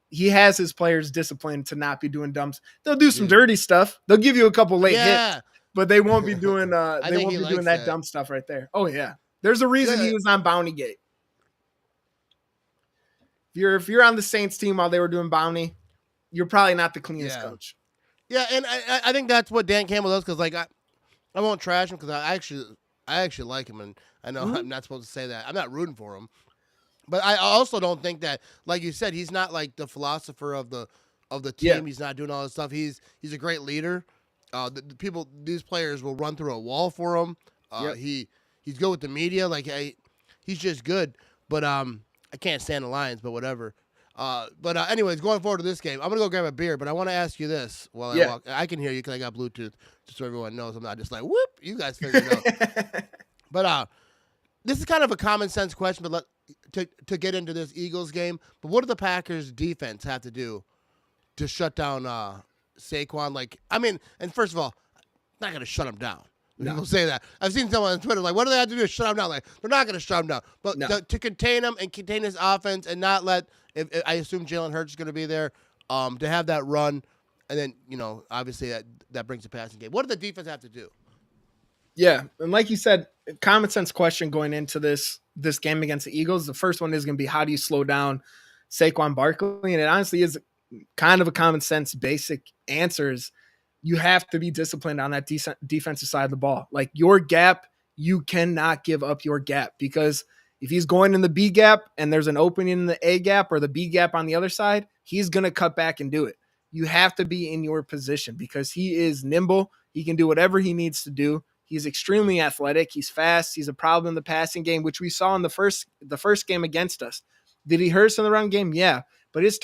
He has his players disciplined to not be doing dumps. They'll do some dirty stuff. They'll give you a couple late hits, but they won't be doing that dumb stuff right there. Oh yeah. There's a reason he was on Bounty Gate. If you're on the Saints team while they were doing Bounty, you're probably not the cleanest coach. Yeah, and I think that's what Dan Campbell does, because like I won't trash him because I actually like him, and I know I'm not supposed to say that. I'm not rooting for him, but I also don't think that, like you said, he's not like the philosopher of the team. Yeah. He's not doing all this stuff. He's a great leader. These players will run through a wall for him. He's good with the media. Like he's just good. But I can't stand the Lions. But whatever. Anyways, going forward to this game, I'm gonna go grab a beer. But I want to ask you this while I walk. I can hear you because I got Bluetooth, just so everyone knows I'm not just like whoop. You guys figure it out. But this is kind of a common sense question. But to get into this Eagles game, but what do the Packers defense have to do to shut down Saquon? Like, I mean, and first of all, not gonna shut him down. People say that. I've seen someone on Twitter like, what do they have to do to shut him down? Like, they're not going to shut him down. But to contain him and contain his offense and not let, if I assume Jalen Hurts is going to be there, to have that run. And then, obviously that brings the passing game. What do the defense have to do? Yeah. And like you said, common sense question going into this game against the Eagles. The first one is going to be, how do you slow down Saquon Barkley? And it honestly is kind of a common sense basic answer is, you have to be disciplined on that defensive side of the ball. Like your gap, you cannot give up your gap, because if he's going in the B gap and there's an opening in the A gap or the B gap on the other side, he's going to cut back and do it. You have to be in your position because he is nimble. He can do whatever he needs to do. He's extremely athletic. He's fast. He's a problem in the passing game, which we saw in the first game against us. Did he hurt us in the run game? Yeah. But his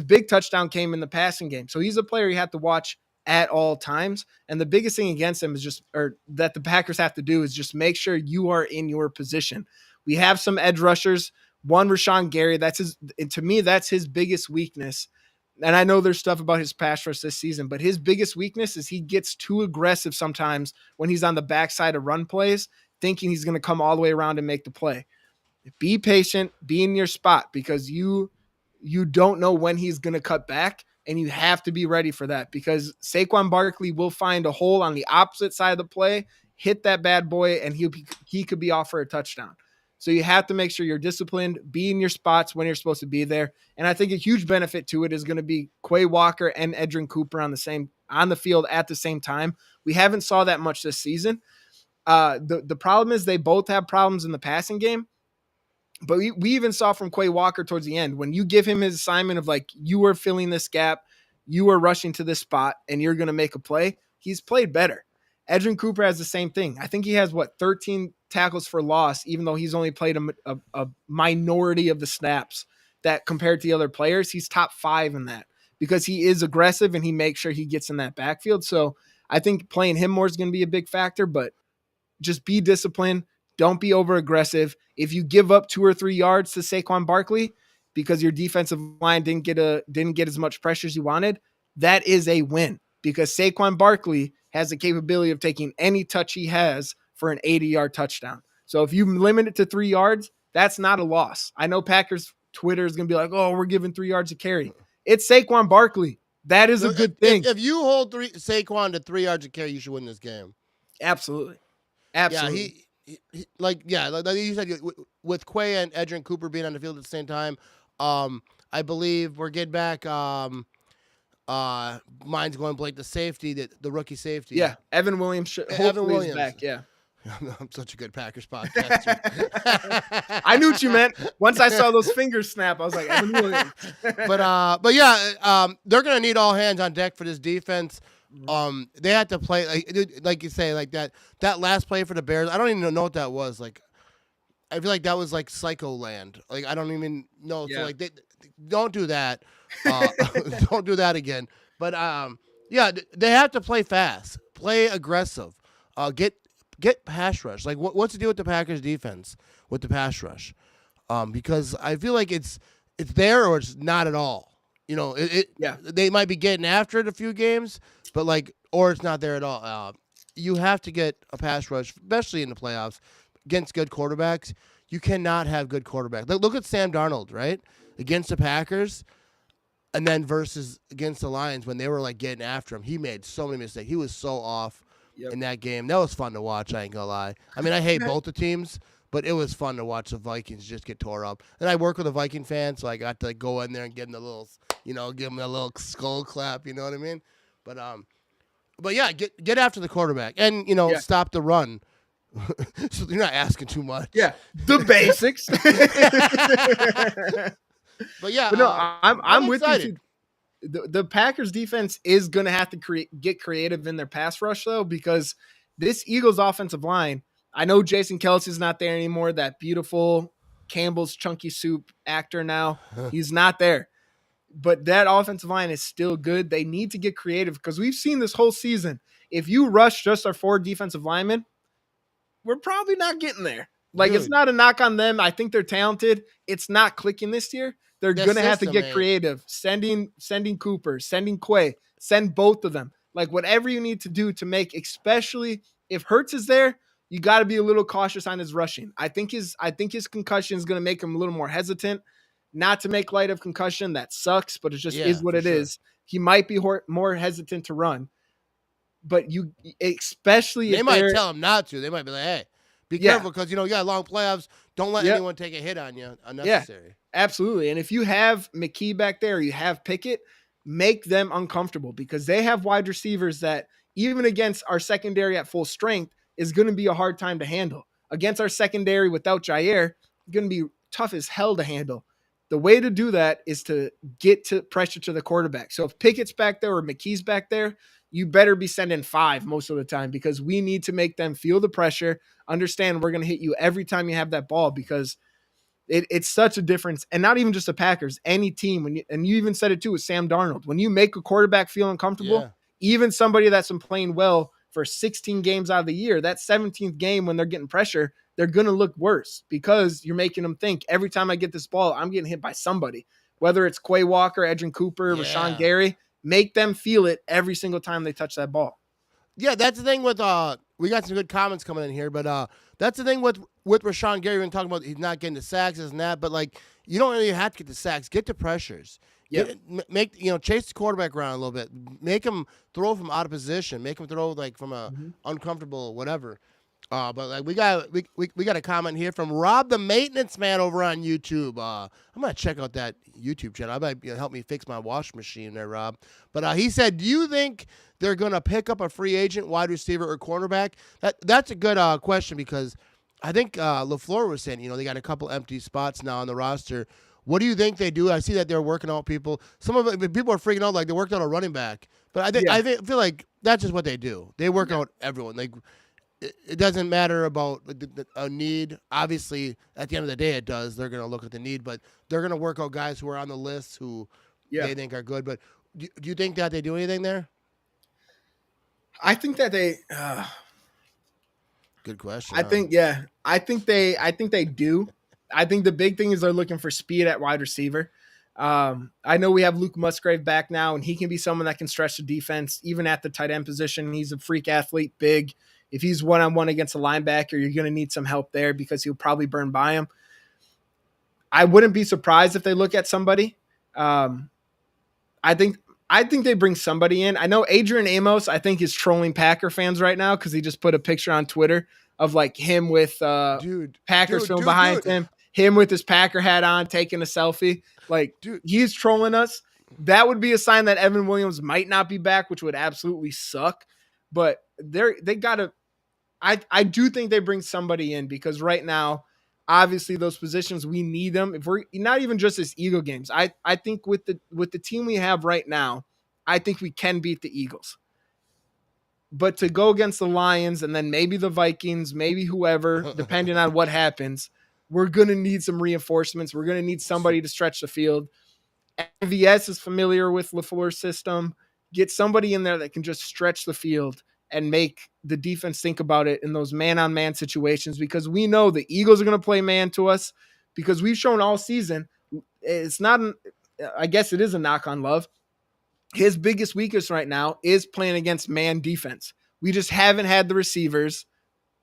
big touchdown came in the passing game. So he's a player you have to watch at all times. And the biggest thing against him is that the Packers have to do is just make sure you are in your position. We have some edge rushers. One, Rashawn Gary, to me, that's his biggest weakness. And I know there's stuff about his pass rush this season, but his biggest weakness is he gets too aggressive sometimes when he's on the backside of run plays, thinking he's going to come all the way around and make the play. Be patient, be in your spot, because you don't know when he's going to cut back. And you have to be ready for that, because Saquon Barkley will find a hole on the opposite side of the play, hit that bad boy, and he could be off for a touchdown. So you have to make sure you're disciplined, be in your spots when you're supposed to be there. And I think a huge benefit to it is going to be Quay Walker and Edgerrin Cooper on the field at the same time. We haven't saw that much this season. The problem is they both have problems in the passing game. But we even saw from Quay Walker towards the end, when you give him his assignment of like, you are filling this gap, you are rushing to this spot, and you're going to make a play, he's played better. Edgerrin Cooper has the same thing. I think he has 13 tackles for loss, even though he's only played a minority of the snaps that compared to the other players. He's top 5 in that because he is aggressive and he makes sure he gets in that backfield. So I think playing him more is going to be a big factor, but just be disciplined. Don't be over aggressive. If you give up 2 or 3 yards to Saquon Barkley because your defensive line didn't get as much pressure as you wanted, that is a win, because Saquon Barkley has the capability of taking any touch he has for an 80-yard touchdown. So if you limit it to 3 yards, that's not a loss. I know Packers Twitter is going to be like, oh, we're giving 3 yards a carry. It's Saquon Barkley. That is a good thing. If you hold Saquon to 3 yards a carry, you should win this game. Absolutely. Yeah, like you said, with Quay and Edgerrin Cooper being on the field at the same time, I believe we're getting back. Mine's going Blake, the safety, the rookie safety. Yeah, Evan Williams. Evan Williams back. Yeah. I'm such a good Packers podcaster. I knew what you meant. Once I saw those fingers snap, I was like, Evan Williams. but yeah, they're gonna need all hands on deck for this defense. They had to play like you say, like that last play for the Bears. I don't even know what that was. Like, I feel like that was like Psycho Land. Like, I don't even know. Yeah. So like, they don't do that. Don't do that again. But yeah, they have to play fast, play aggressive, get pass rush. Like, what's the deal with the Packers defense with the pass rush? Because I feel like it's there or it's not at all. You know, they might be getting after it a few games, but like, or it's not there at all. You have to get a pass rush, especially in the playoffs against good quarterbacks. You cannot have good quarterbacks. Look at Sam Darnold, right? Against the Packers, and then versus against the Lions when they were like getting after him. He made so many mistakes. He was so off in that game. That was fun to watch, I ain't gonna lie. I mean, I hate both the teams, but it was fun to watch the Vikings just get tore up. And I work with a Viking fan, so I got to go in there and give him give him a little skull clap, you know what I mean? But yeah, get after the quarterback and stop the run. So you're not asking too much. Yeah, the basics. But yeah, no, I'm with you. The Packers defense is going to have to get creative in their pass rush though, because this Eagles offensive line. I know Jason Kelce's not there anymore. That beautiful Campbell's Chunky Soup actor now, he's not there. But that offensive line is still good. They need to get creative because we've seen this whole season. If you rush just our 4 defensive linemen, we're probably not getting there. Like, It's not a knock on them. I think they're talented. It's not clicking this year. They're going to have to get creative. Sending Cooper, sending Quay, send both of them. Like, whatever you need to do to make, especially if Hurts is there, you got to be a little cautious on his rushing. I think his concussion is going to make him a little more hesitant. Not to make light of concussion, that sucks, but it just is what it is. He might be more hesitant to run. But especially they might tell him not to. They might be like, hey, be careful because, you got long playoffs. Don't let anyone take a hit on you unnecessary. Yeah, absolutely. And if you have McKee back there, or you have Pickett, make them uncomfortable because they have wide receivers that even against our secondary at full strength is going to be a hard time to handle. Against our secondary without Jair, going to be tough as hell to handle. The way to do that is to get to pressure to the quarterback. So if Pickett's back there or McKee's back there, you better be sending 5 most of the time because we need to make them feel the pressure, understand we're going to hit you every time you have that ball because it's such a difference. And not even just the Packers, any team. And you even said it too with Sam Darnold. When you make a quarterback feel uncomfortable, even somebody that's been playing well for 16 games out of the year, that 17th game when they're getting pressure, they're going to look worse because you're making them think every time I get this ball, I'm getting hit by somebody, whether it's Quay Walker, Edgerrin Cooper, Rashawn Gary. Make them feel it every single time they touch that ball. Yeah, that's the thing with we got some good comments coming in here, but that's the thing with Rashawn Gary. We've been talking about he's not getting the sacks and that, but like you don't really have to get the sacks. Get the pressures. Yeah, chase the quarterback around a little bit. Make him throw from out of position. Make him throw like from a uncomfortable whatever. But like we got a comment here from Rob the Maintenance Man over on YouTube. I'm gonna check out that YouTube channel. I might help me fix my washing machine there, Rob. But he said, "Do you think they're gonna pick up a free agent, wide receiver, or cornerback?" That's a good question because I think LaFleur was saying they got a couple empty spots now on the roster. What do you think they do? I see that they're working out people. Some of it, people are freaking out like they worked out a running back. But I feel like that's just what they do. They work out everyone. Like. It doesn't matter about a need. Obviously, at the end of the day, it does. They're going to look at the need, but they're going to work out guys who are on the list who they think are good. But do you think that they do anything there? I think that they. Good question. I think they do. I think the big thing is they're looking for speed at wide receiver. I know we have Luke Musgrave back now, and he can be someone that can stretch the defense even at the tight end position. He's a freak athlete, big. If he's one-on-one against a linebacker, you're going to need some help there because he'll probably burn by him. I wouldn't be surprised if they look at somebody. I think they bring somebody in. I know Adrian Amos, I think, is trolling Packer fans right now because he just put a picture on Twitter of like him with Packers film behind him with his Packer hat on, taking a selfie. Like, dude, he's trolling us. That would be a sign that Evan Williams might not be back, which would absolutely suck. But they got to – I do think they bring somebody in because right now, obviously those positions, we need them. If we're not even just as Eagle games, I think with the team we have right now, I think we can beat the Eagles. But to go against the Lions and then maybe the Vikings, maybe whoever, depending on what happens, we're going to need some reinforcements. We're going to need somebody to stretch the field. MVS is familiar with LaFleur's system. Get somebody in there that can just stretch the field and make the defense think about it in those man-on-man situations, because we know the Eagles are going to play man to us because we've shown all season. It's not, I guess it is a knock on Love. His biggest weakness right now is playing against man defense. We just haven't had the receivers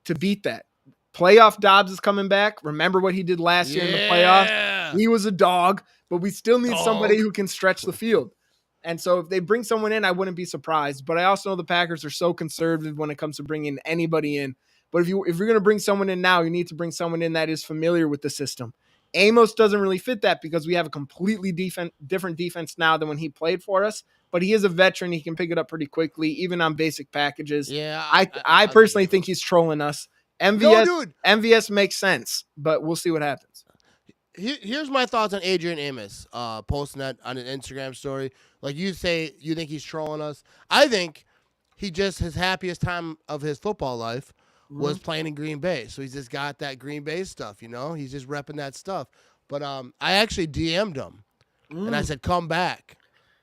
to beat that. Playoff Dobbs is coming back. Remember what he did last year in the playoff? He was a dog, but we still need somebody who can stretch the field. And so if they bring someone in, I wouldn't be surprised. But I also know the Packers are so conservative when it comes to bringing anybody in. But if you're going to bring someone in now, you need to bring someone in that is familiar with the system. Amos doesn't really fit that because we have a completely different defense now than when he played for us. But he is a veteran. He can pick it up pretty quickly, even on basic packages. Yeah, I personally think he's trolling us. MVS makes sense, but we'll see what happens. Here's my thoughts on Adrian Amos posting that on an Instagram story. Like you say, you think he's trolling us. I think he just, his happiest time of his football life was playing in Green Bay. So he's just got that Green Bay stuff, you know? He's just repping that stuff. But I actually DM'd him, and I said, come back.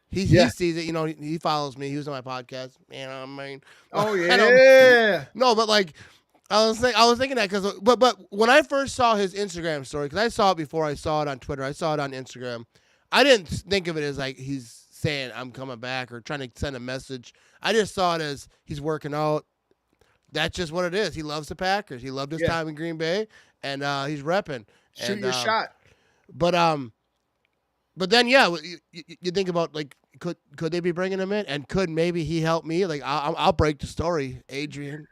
He sees it, you know, he follows me. He was on my podcast. Man, I mean. Oh, yeah. No, but like, I was thinking that because, but when I first saw his Instagram story, because I saw it before I saw it on Twitter, I saw it on Instagram. I didn't think of it as like he's saying I'm coming back or trying to send a message. I just saw it as he's working out. That's just what it is. He loves the Packers. He loved his time in Green Bay, and he's repping. Shoot your shot. But then you think about like could they be bringing him in, and could maybe he help me? Like I'll break the story, Adrian.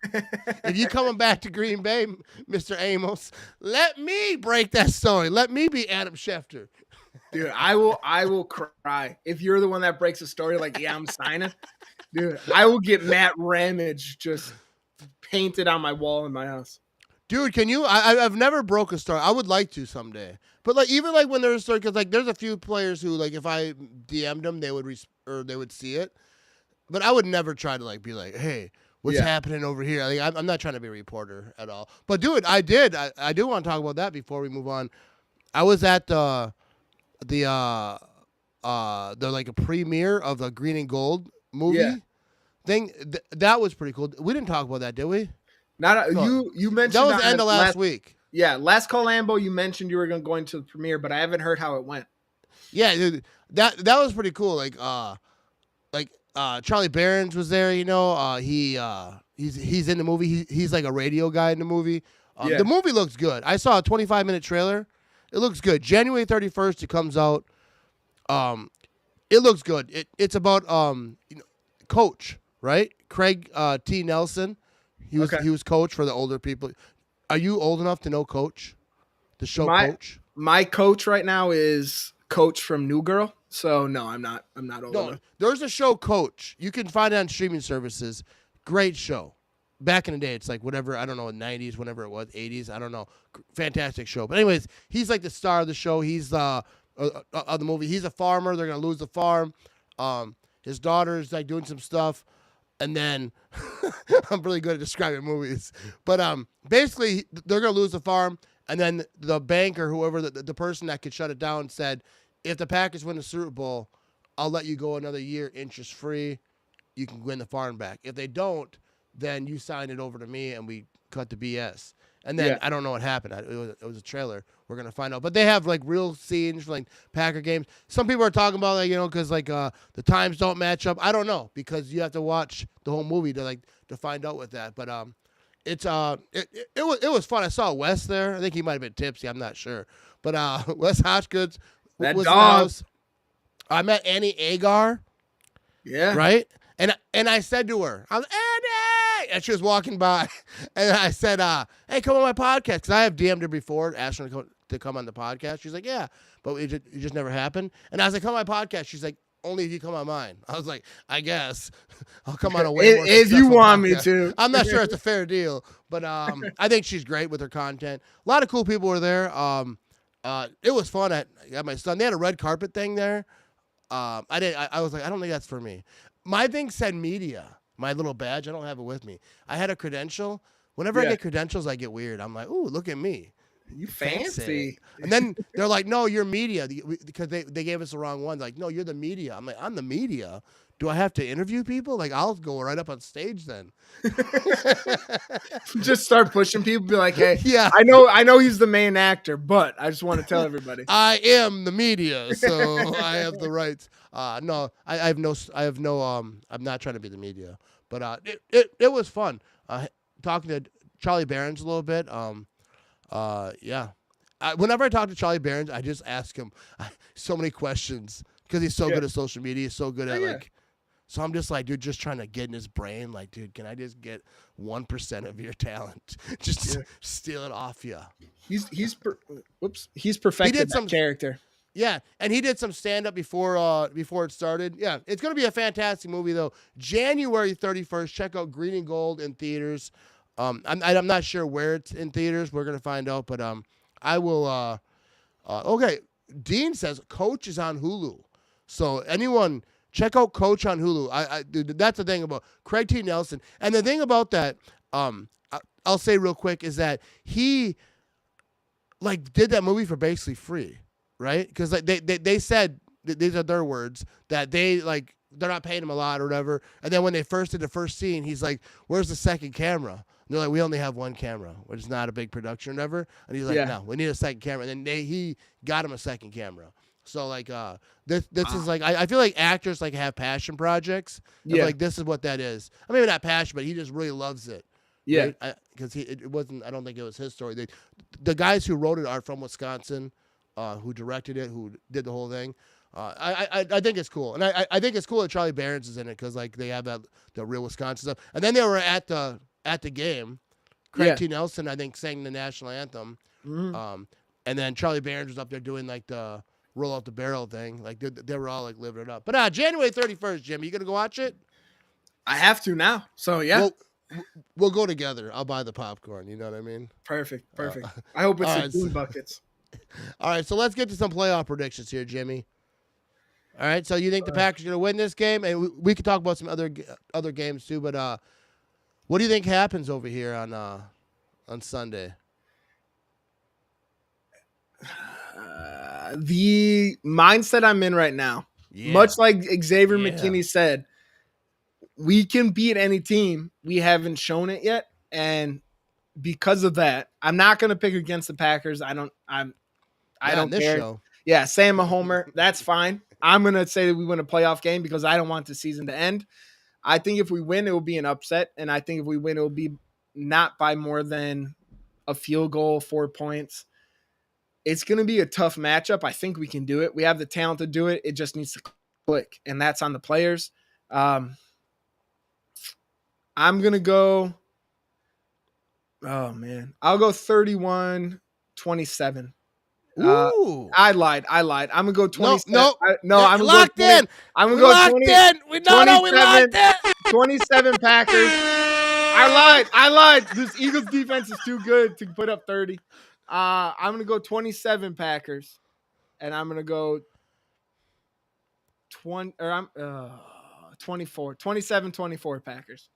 If you coming back to Green Bay, Mr. Amos, let me break that story. Let me be Adam Schefter. Dude, I will cry if you're the one that breaks the story. Like, yeah, I'm signing. Dude, I will get Matt Ramage just painted on my wall in my house. Dude, can you? I've never broke a story. I would like to someday. But like even like when there's a story, because like there's a few players who like if I DM'd them, they would see it. But I would never try to like be like, hey, what's happening over here? Like I'm not trying to be a reporter at all. But dude, I do want to talk about that before we move on. I was at the like a premiere of the Green and Gold movie thing. That was pretty cool. We didn't talk about that, did we? You mentioned that was the end of last week. Yeah, last call Lambo, you mentioned you were going to the premiere, but I haven't heard how it went. Yeah, dude, that was pretty cool. Like Charlie Barron's was there. You know, he's in the movie. He's like a radio guy in the movie. The movie looks good. I saw a 25-minute trailer. It looks good. January 31st, it comes out. It looks good. It's about Coach, right? Craig T. Nelson. He was Coach for the older people. Are you old enough to know Coach? The show Coach? My coach right now is Coach from New Girl. So no, I'm not old enough. There's a show Coach. You can find it on streaming services. Great show. Back in the day, it's like whatever, I don't know, 90s, whenever it was, 80s, I don't know. Fantastic show. But anyways, he's like the star of the show. He's of the movie. He's a farmer. They're going to lose the farm. His daughter's like doing some stuff. And then I'm really good at describing movies. But basically, they're going to lose the farm. And then the banker, whoever, the person that could shut it down said, if the Packers win the Super Bowl, I'll let you go another year interest-free. You can win the farm back. If they don't, then you sign it over to me and we cut the BS. And then I don't know what happened. It was a trailer. We're going to find out. But they have like real scenes for like Packer games. Some people are talking about like, you know, because like the times don't match up. I don't know because you have to watch the whole movie to find out with that. But it was fun. I saw Wes there. I think he might have been tipsy. I'm not sure, but Wes Hotchkiss That was in the dog. house. I met Annie Agar. Yeah. Right? And I said to her, I was Andy, and she was walking by, and I said, hey, come on my podcast, because I have DM'd her before, asked her to come on the podcast. She's like, yeah, but it just never happened. And I was like, come on my podcast. She's like, only if you come on mine. I was like, I guess I'll come on a way more if you successful want podcast. me to. I'm not sure it's a fair deal, but I think she's great with her content. A lot of cool people were there. It was fun. I got my son. They had a red carpet thing there. I was like, I don't think that's for me. My thing said media. My little badge. I don't have it with me. I had a credential. Whenever I get credentials, I get weird. I'm like, ooh, look at me. You fancy. And then they're like, no, you're media, because they gave us the wrong one. They're like, no, you're the media. I'm like, I'm the media. Do I have to interview people? Like, I'll go right up on stage then. Just start pushing people. Be like, hey, Yeah. I know he's the main actor, but I just want to tell everybody. I am the media, so I have the rights. No, I have no. I'm not trying to be the media, but it was fun. Talking to Charlie Barons a little bit. Yeah. Whenever I talk to Charlie Barons, I just ask him so many questions because he's so good at social media. He's so good at like. So I'm just like, dude, just trying to get in his brain. Like, dude, can I just get 1% of your talent? Just steal it off you. He's perfected that character. Yeah, and he did some stand-up before it started. Yeah, it's going to be a fantastic movie, though. January 31st, check out Green and Gold in theaters. I'm not sure where it's in theaters. We're going to find out, but I will. Okay, Dean says Coach is on Hulu. So anyone, check out Coach on Hulu. Dude, that's the thing about Craig T. Nelson. And the thing about that, I'll say real quick, is that he like did that movie for basically free, right? Because like they said, these are their words, that they're not paying him a lot or whatever. And then when they first did the first scene, he's like, "Where's the second camera?" And they're like, "We only have one camera, which is not a big production or whatever." And he's like, "No, we need a second camera." And then he got him a second camera. So like this is like I feel like actors like have passion projects. Yeah. Like this is what that is. I mean, maybe not passion, but he just really loves it. Yeah. Because it wasn't. I don't think it was his story. The guys who wrote it are from Wisconsin, who directed it, who did the whole thing. I think it's cool, and I think it's cool that Charlie Barons is in it because like they have the real Wisconsin stuff. And then they were at the game. Craig T. Nelson, I think, sang the national anthem. Mm-hmm. And then Charlie Barons was up there doing like the roll out the barrel thing. Like they were all like living it up. But January 31st, Jim, you gonna go watch it? I have to now. So yeah. We'll go together. I'll buy the popcorn. You know what I mean? Perfect. I hope it's in food buckets. All right, so let's get to some playoff predictions here, Jimmy. All right, so you think the Packers are going to win this game? And we could talk about some other games too, but what do you think happens over here on Sunday? The mindset I'm in right now, much like Xavier McKinney said, we can beat any team. We haven't shown it yet, and because of that, I'm not going to pick against the Packers. I don't care. Show. Yeah, say I'm a homer. That's fine. I'm going to say that we win a playoff game because I don't want the season to end. I think if we win, it will be an upset, and I think if we win, it will be not by more than a field goal, 4 points. It's going to be a tough matchup. I think we can do it. We have the talent to do it. It just needs to click, and that's on the players. I'm going to go – oh, man. I'll go 31-27. Ooh. I lied. I'm going to go 27. No, I'm locked in. I'm going to go 20. We locked in. 27 Packers. I lied. This Eagles defense is too good to put up 30. I'm going to go 27 Packers, and I'm going to go 27-24 Packers.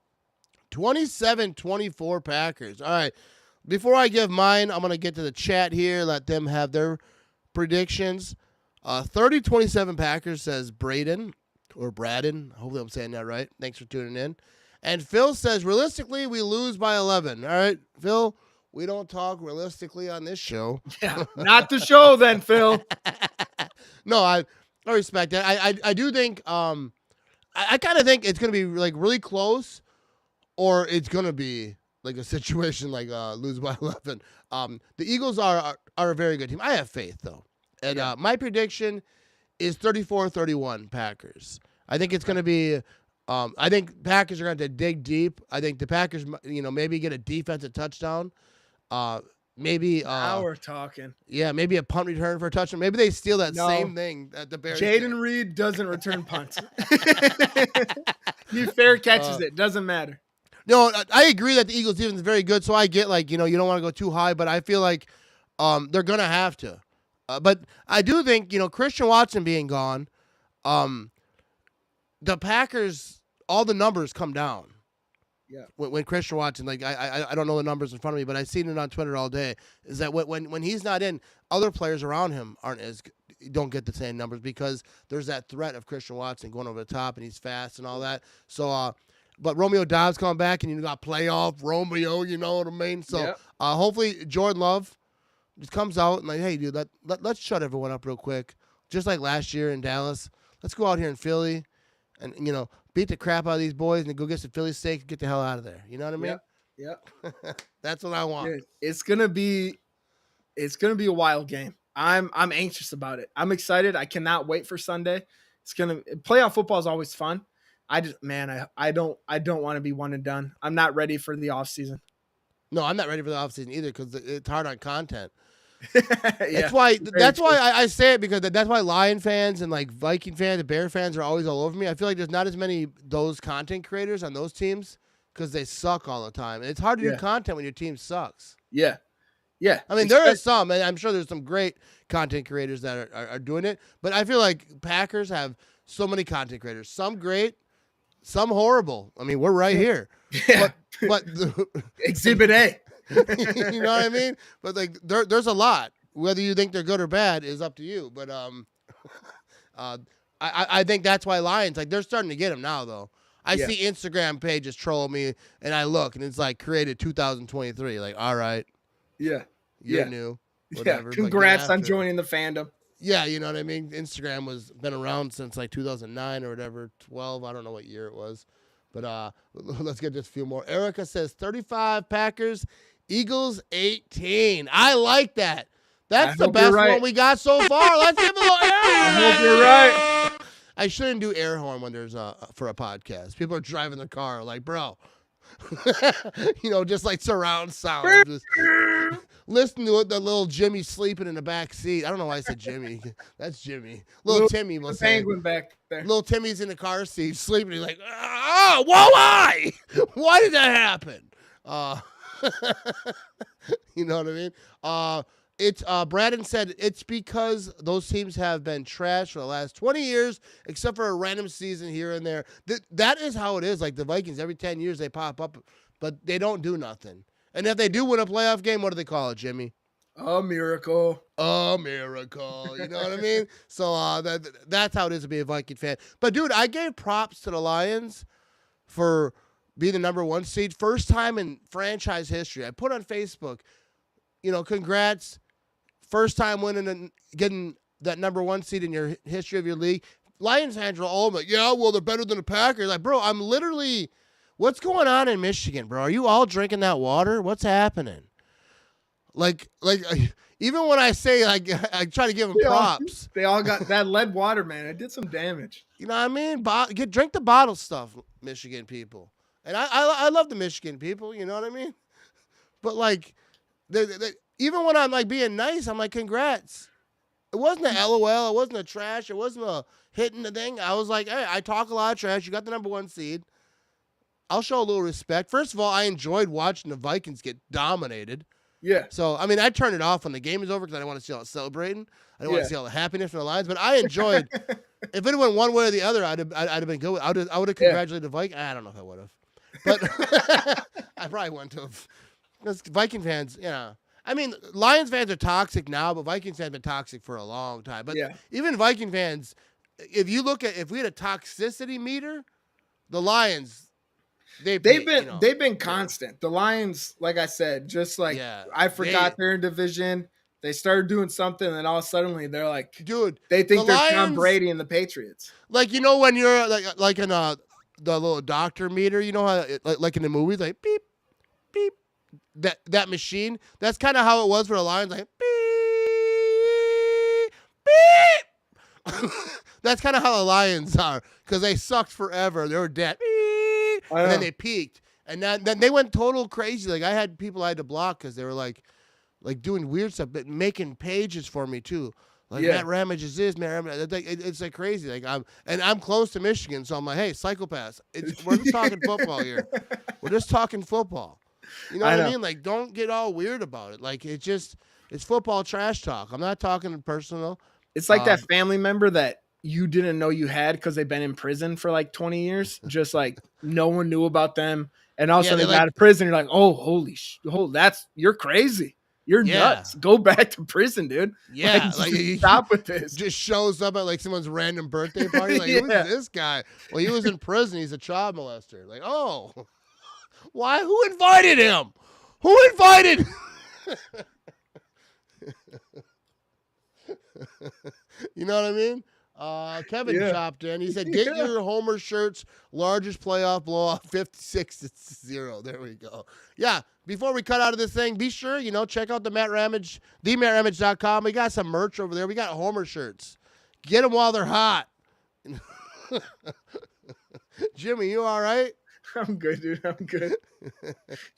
27-24 Packers. All right. Before I give mine, I'm going to get to the chat here, let them have their predictions. 30-27 Packers says Braden or Braden. Hopefully I'm saying that right. Thanks for tuning in. And Phil says, realistically, we lose by 11. All right, Phil, we don't talk realistically on this show. Yeah, not the show then, Phil. No, I respect that. I do think I kind of think it's going to be like really close, or it's going to be like a situation like lose by 11. The Eagles are a very good team. I have faith though, and my prediction is 34-31 Packers. I think it's going to be. I think Packers are going to dig deep. I think the Packers, maybe get a defensive touchdown. Maybe now we're talking. Yeah, maybe a punt return for a touchdown. Maybe they steal that same thing that the Bears. Jaden Reed doesn't return punts. He fair catches it. Doesn't matter. No, I agree that the Eagles defense is very good. So I get you don't want to go too high, but I feel like they're gonna have to. But I do think Christian Watson being gone, the Packers, all the numbers come down. Yeah. When Christian Watson, I don't know the numbers in front of me, but I've seen it on Twitter all day. Is that when he's not in, other players around him don't get the same numbers because there's that threat of Christian Watson going over the top and he's fast and all that. So, but Romeo Dobbs coming back and you got playoff Romeo, you know what I mean? So hopefully Jordan Love just comes out and hey dude, let's shut everyone up real quick, just like last year in Dallas. Let's go out here in Philly and beat the crap out of these boys and go get some Philly steak and get the hell out of there. You know what I mean? Yep. That's what I want. Dude, it's gonna be a wild game. I'm anxious about it. I'm excited. I cannot wait for Sunday. Playoff football is always fun. I don't want to be one and done. I'm not ready for the off season. No, I'm not ready for the off season either because it's hard on content. That's why I say it, because that's why Lion fans and Viking fans and Bear fans are always all over me. I feel like there's not as many those content creators on those teams because they suck all the time. And it's hard to do content when your team sucks. Yeah. I mean, there is some, and I'm sure there's some great content creators that are doing it, but I feel like Packers have so many content creators. Some great, some horrible. I mean, we're right here. Yeah. But Exhibit A. You know what I mean? But there's a lot. Whether you think they're good or bad is up to you. But I think that's why Lions they're starting to get them now though. I see Instagram pages troll me, and I look and it's created 2023. All right, you're new. Whatever. Congrats on joining the fandom. Yeah, you know what I mean. Instagram been around since 2009 or whatever, 12. I don't know what year it was. But let's get just a few more. Erica says 35 Packers, Eagles 18. I like that. That's the best one we got so far. Let's give a little air horn. I hope you're right. I shouldn't do air horn when there's for a podcast. People are driving the car bro. Just surround sound. Just listen to it. The little Jimmy sleeping in the back seat. I don't know why I said Jimmy. That's Jimmy. Little Timmy will say. Penguin back there. Little Timmy's in the car seat sleeping. He's like, why? Why did that happen? You know what I mean? It's Braden said it's because those teams have been trash for the last 20 years, except for a random season here and there. That is how it is. The Vikings, every 10 years they pop up, but they don't do nothing. And if they do win a playoff game, what do they call it, Jimmy? A miracle. A miracle. You know what I mean? So that's how it is to be a Viking fan. But, dude, I gave props to the Lions for being the number 1 seed. First time in franchise history. I put on Facebook, congrats. First time winning and getting that number 1 seed in your history of your league. Lions fans are all they're better than the Packers. Bro, I'm literally, what's going on in Michigan, bro? Are you all drinking that water? What's happening? Even when I say, I try to give them props. They all got that lead water, man. It did some damage. You know what I mean? Drink the bottle stuff, Michigan people. And I love the Michigan people, you know what I mean? But, even when I'm being nice, I'm congrats. It wasn't a LOL. It wasn't a trash. It wasn't a hitting the thing. I was hey, I talk a lot of trash. You got the number 1 seed. I'll show a little respect. First of all, I enjoyed watching the Vikings get dominated. Yeah. So, I mean, I turned it off when the game is over because I didn't want to see all the celebrating. I didn't want to see all the happiness from the Lions. But I enjoyed. If it went one way or the other, I'd have been good. I would have congratulated the Vikings. I don't know if I would have. But I probably wouldn't have. Because Viking fans, I mean, Lions fans are toxic now, but Vikings fans have been toxic for a long time. But even Viking fans, if we had a toxicity meter, the Lions, they've been constant. The Lions, like I said, just I forgot they're in division. They started doing something, and then all of a sudden they're dude, they think they're Lions, Tom Brady and the Patriots. When you're like in the little doctor meter, how like in the movies, beep, beep. That machine. That's kind of how it was for the Lions. Like beep, beep. That's kind of how the Lions are because they sucked forever. They were dead, beep, and then they peaked, and then they went total crazy. Like I had people I had to block because they were like doing weird stuff, but making pages for me too. Like Matt Ramage is this, Matt Ramage. It's like crazy. Like I'm close to Michigan, so I'm like, hey, psychopaths. We're just talking football here. We're just talking football. You know what I mean? Like, don't get all weird about it. Like, it's football trash talk. I'm not talking personal. It's like that family member that you didn't know you had because they've been in prison for like 20 years. Just like no one knew about them, and all of a sudden they got out of prison. You're like, oh, holy you're crazy. You're nuts. Go back to prison, dude. Yeah, like stop with this. Just shows up at like someone's random birthday party. Like, who's this guy? Well, he was in prison. He's a child molester. Like, oh, why? Who invited him? Who invited? You know what I mean? Kevin chopped in. He said, get your Homer shirts, largest playoff blowout, 56-0. There we go. Yeah, before we cut out of this thing, be sure, check out the Matt Ramage, theMattRamage.com. We got some merch over there. We got Homer shirts. Get them while they're hot. Jimmy, you all right? I'm good, dude. I'm good.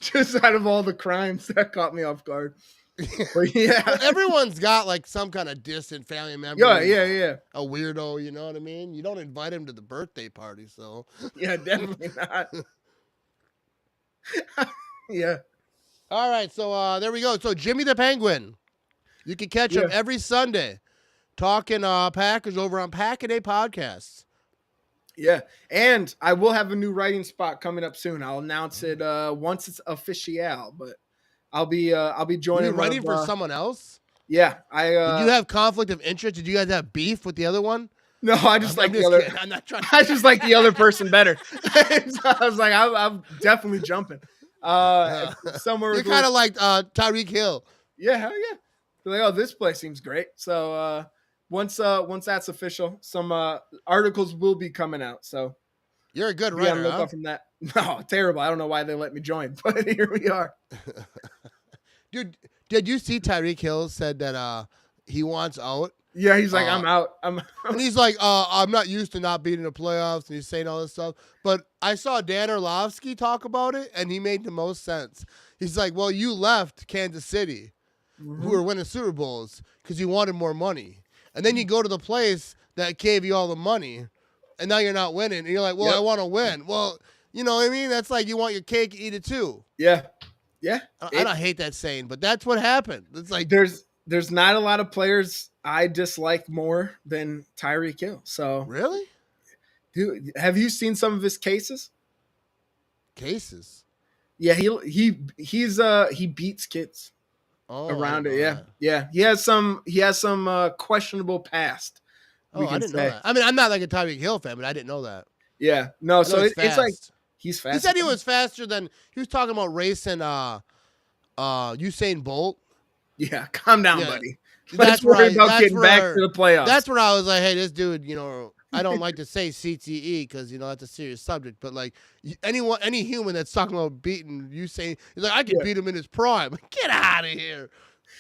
Just out of all the crimes, that caught me off guard. But But everyone's got like some kind of distant family member. Yeah. A weirdo, you know what I mean? You don't invite him to the birthday party, so. Yeah, definitely not. Yeah. All right, so there we go. So Jimmy the Penguin, you can catch him every Sunday talking Packers over on Pack-A-Day Podcasts. Yeah, and I will have a new writing spot coming up soon. I'll announce it once it's official, but I'll be joining. You writing for someone else? Yeah, Did you have conflict of interest? Did you guys have beef with the other one? No, I just like the other. I'm not trying. I just like the other person better. So I was like, I'm definitely jumping. Somewhere you're kind of like Tyreek Hill. Yeah, hell yeah. They're like, oh, this place seems great. So once that's official, some articles will be coming out. So you're a good writer. Look up from that. No, terrible. I don't know why they let me join, but here we are. Dude, did you see Tyreek Hill said that he wants out? Yeah, he's like, I'm out. And he's like, I'm not used to not being in the playoffs, and he's saying all this stuff. But I saw Dan Orlovsky talk about it, and he made the most sense. He's like, well, you left Kansas City, who were winning Super Bowls, because you wanted more money. And then you go to the place that gave you all the money, and now you're not winning. And you're like, well, I want to win. Well, you know what I mean? That's like you want your cake, eat it too. Yeah. Yeah. I don't hate that saying, but that's what happened. It's like there's not a lot of players I dislike more than Tyreek Hill. So really, dude, have you seen some of his cases? Yeah, he beats kids around it. Yeah. He has some questionable past. I didn't know that. I mean, I'm not like a Tyreek Hill fan, but I didn't know that. Yeah, no. So it's like he's fast. He said he was faster than he was talking about racing. Usain Bolt. Yeah, calm down, buddy. Let's worry about getting back to the playoffs. That's where I was like, hey, this dude, I don't like to say CTE because, that's a serious subject. But, like, any human that's talking about beating Usain, he's like, I can beat him in his prime. Get out of here.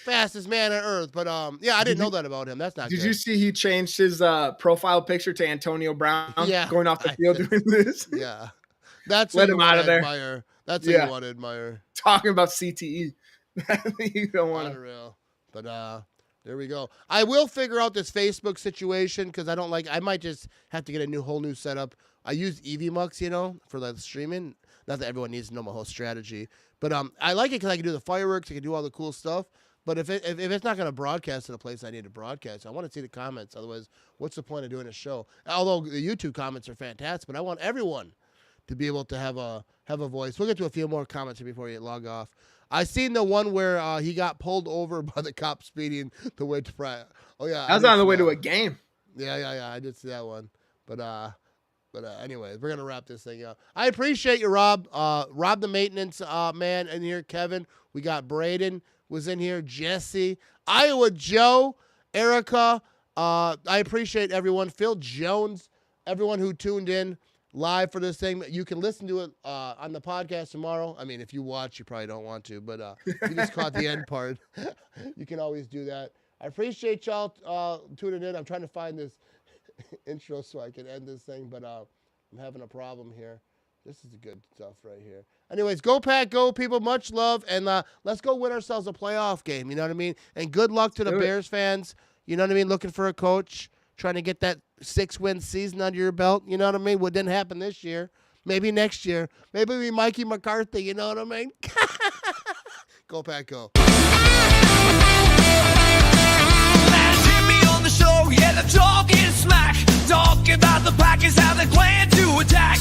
Fastest man on earth. But, I didn't know that about him. That's not good. Did you see he changed his profile picture to Antonio Brown going off the field doing this? Yeah. That's let him out of there. Admire. That's what you want to admire. Talking about CTE. You don't want to. Unreal. But there we go. I will figure out this Facebook situation because I might just have to get a whole new setup. I use EVMux, for the streaming. Not that everyone needs to know my whole strategy, but I like it because I can do the fireworks, I can do all the cool stuff. But if it's not going to broadcast to the place I need to broadcast, I want to see the comments. Otherwise, what's the point of doing a show? Although the YouTube comments are fantastic, but I want everyone to be able to have a voice. We'll get to a few more comments here before you log off. I seen the one where he got pulled over by the cop speeding the way to practice. Oh yeah, I was on the way to a game. Yeah. I did see that one, but anyways, we're gonna wrap this thing up. I appreciate you, Rob. Rob the maintenance man in here. Kevin, we got Braden was in here. Jesse, Iowa Joe, Erica. I appreciate everyone. Phil Jones, everyone who tuned in. live for this thing. You can listen to it on the podcast tomorrow. I mean, if you watch, you probably don't want to, but if you just caught the end part, you can always do that. I appreciate y'all tuning in. I'm trying to find this intro so I can end this thing, but I'm having a problem here. This is the good stuff right here. Anyways, go Pack, go people. Much love, and let's go win ourselves a playoff game. You know what I mean? And good luck to the Bears fans. You know what I mean? Looking for a coach, trying to get that 6-win season under your belt. You know what I mean? What didn't happen this year. Maybe next year. Maybe we Mikey McCarthy. You know what I mean? Go Pack, go. Last hit me on the show, yeah, they're talking smack. Talking about the Packers, how they plan to attack.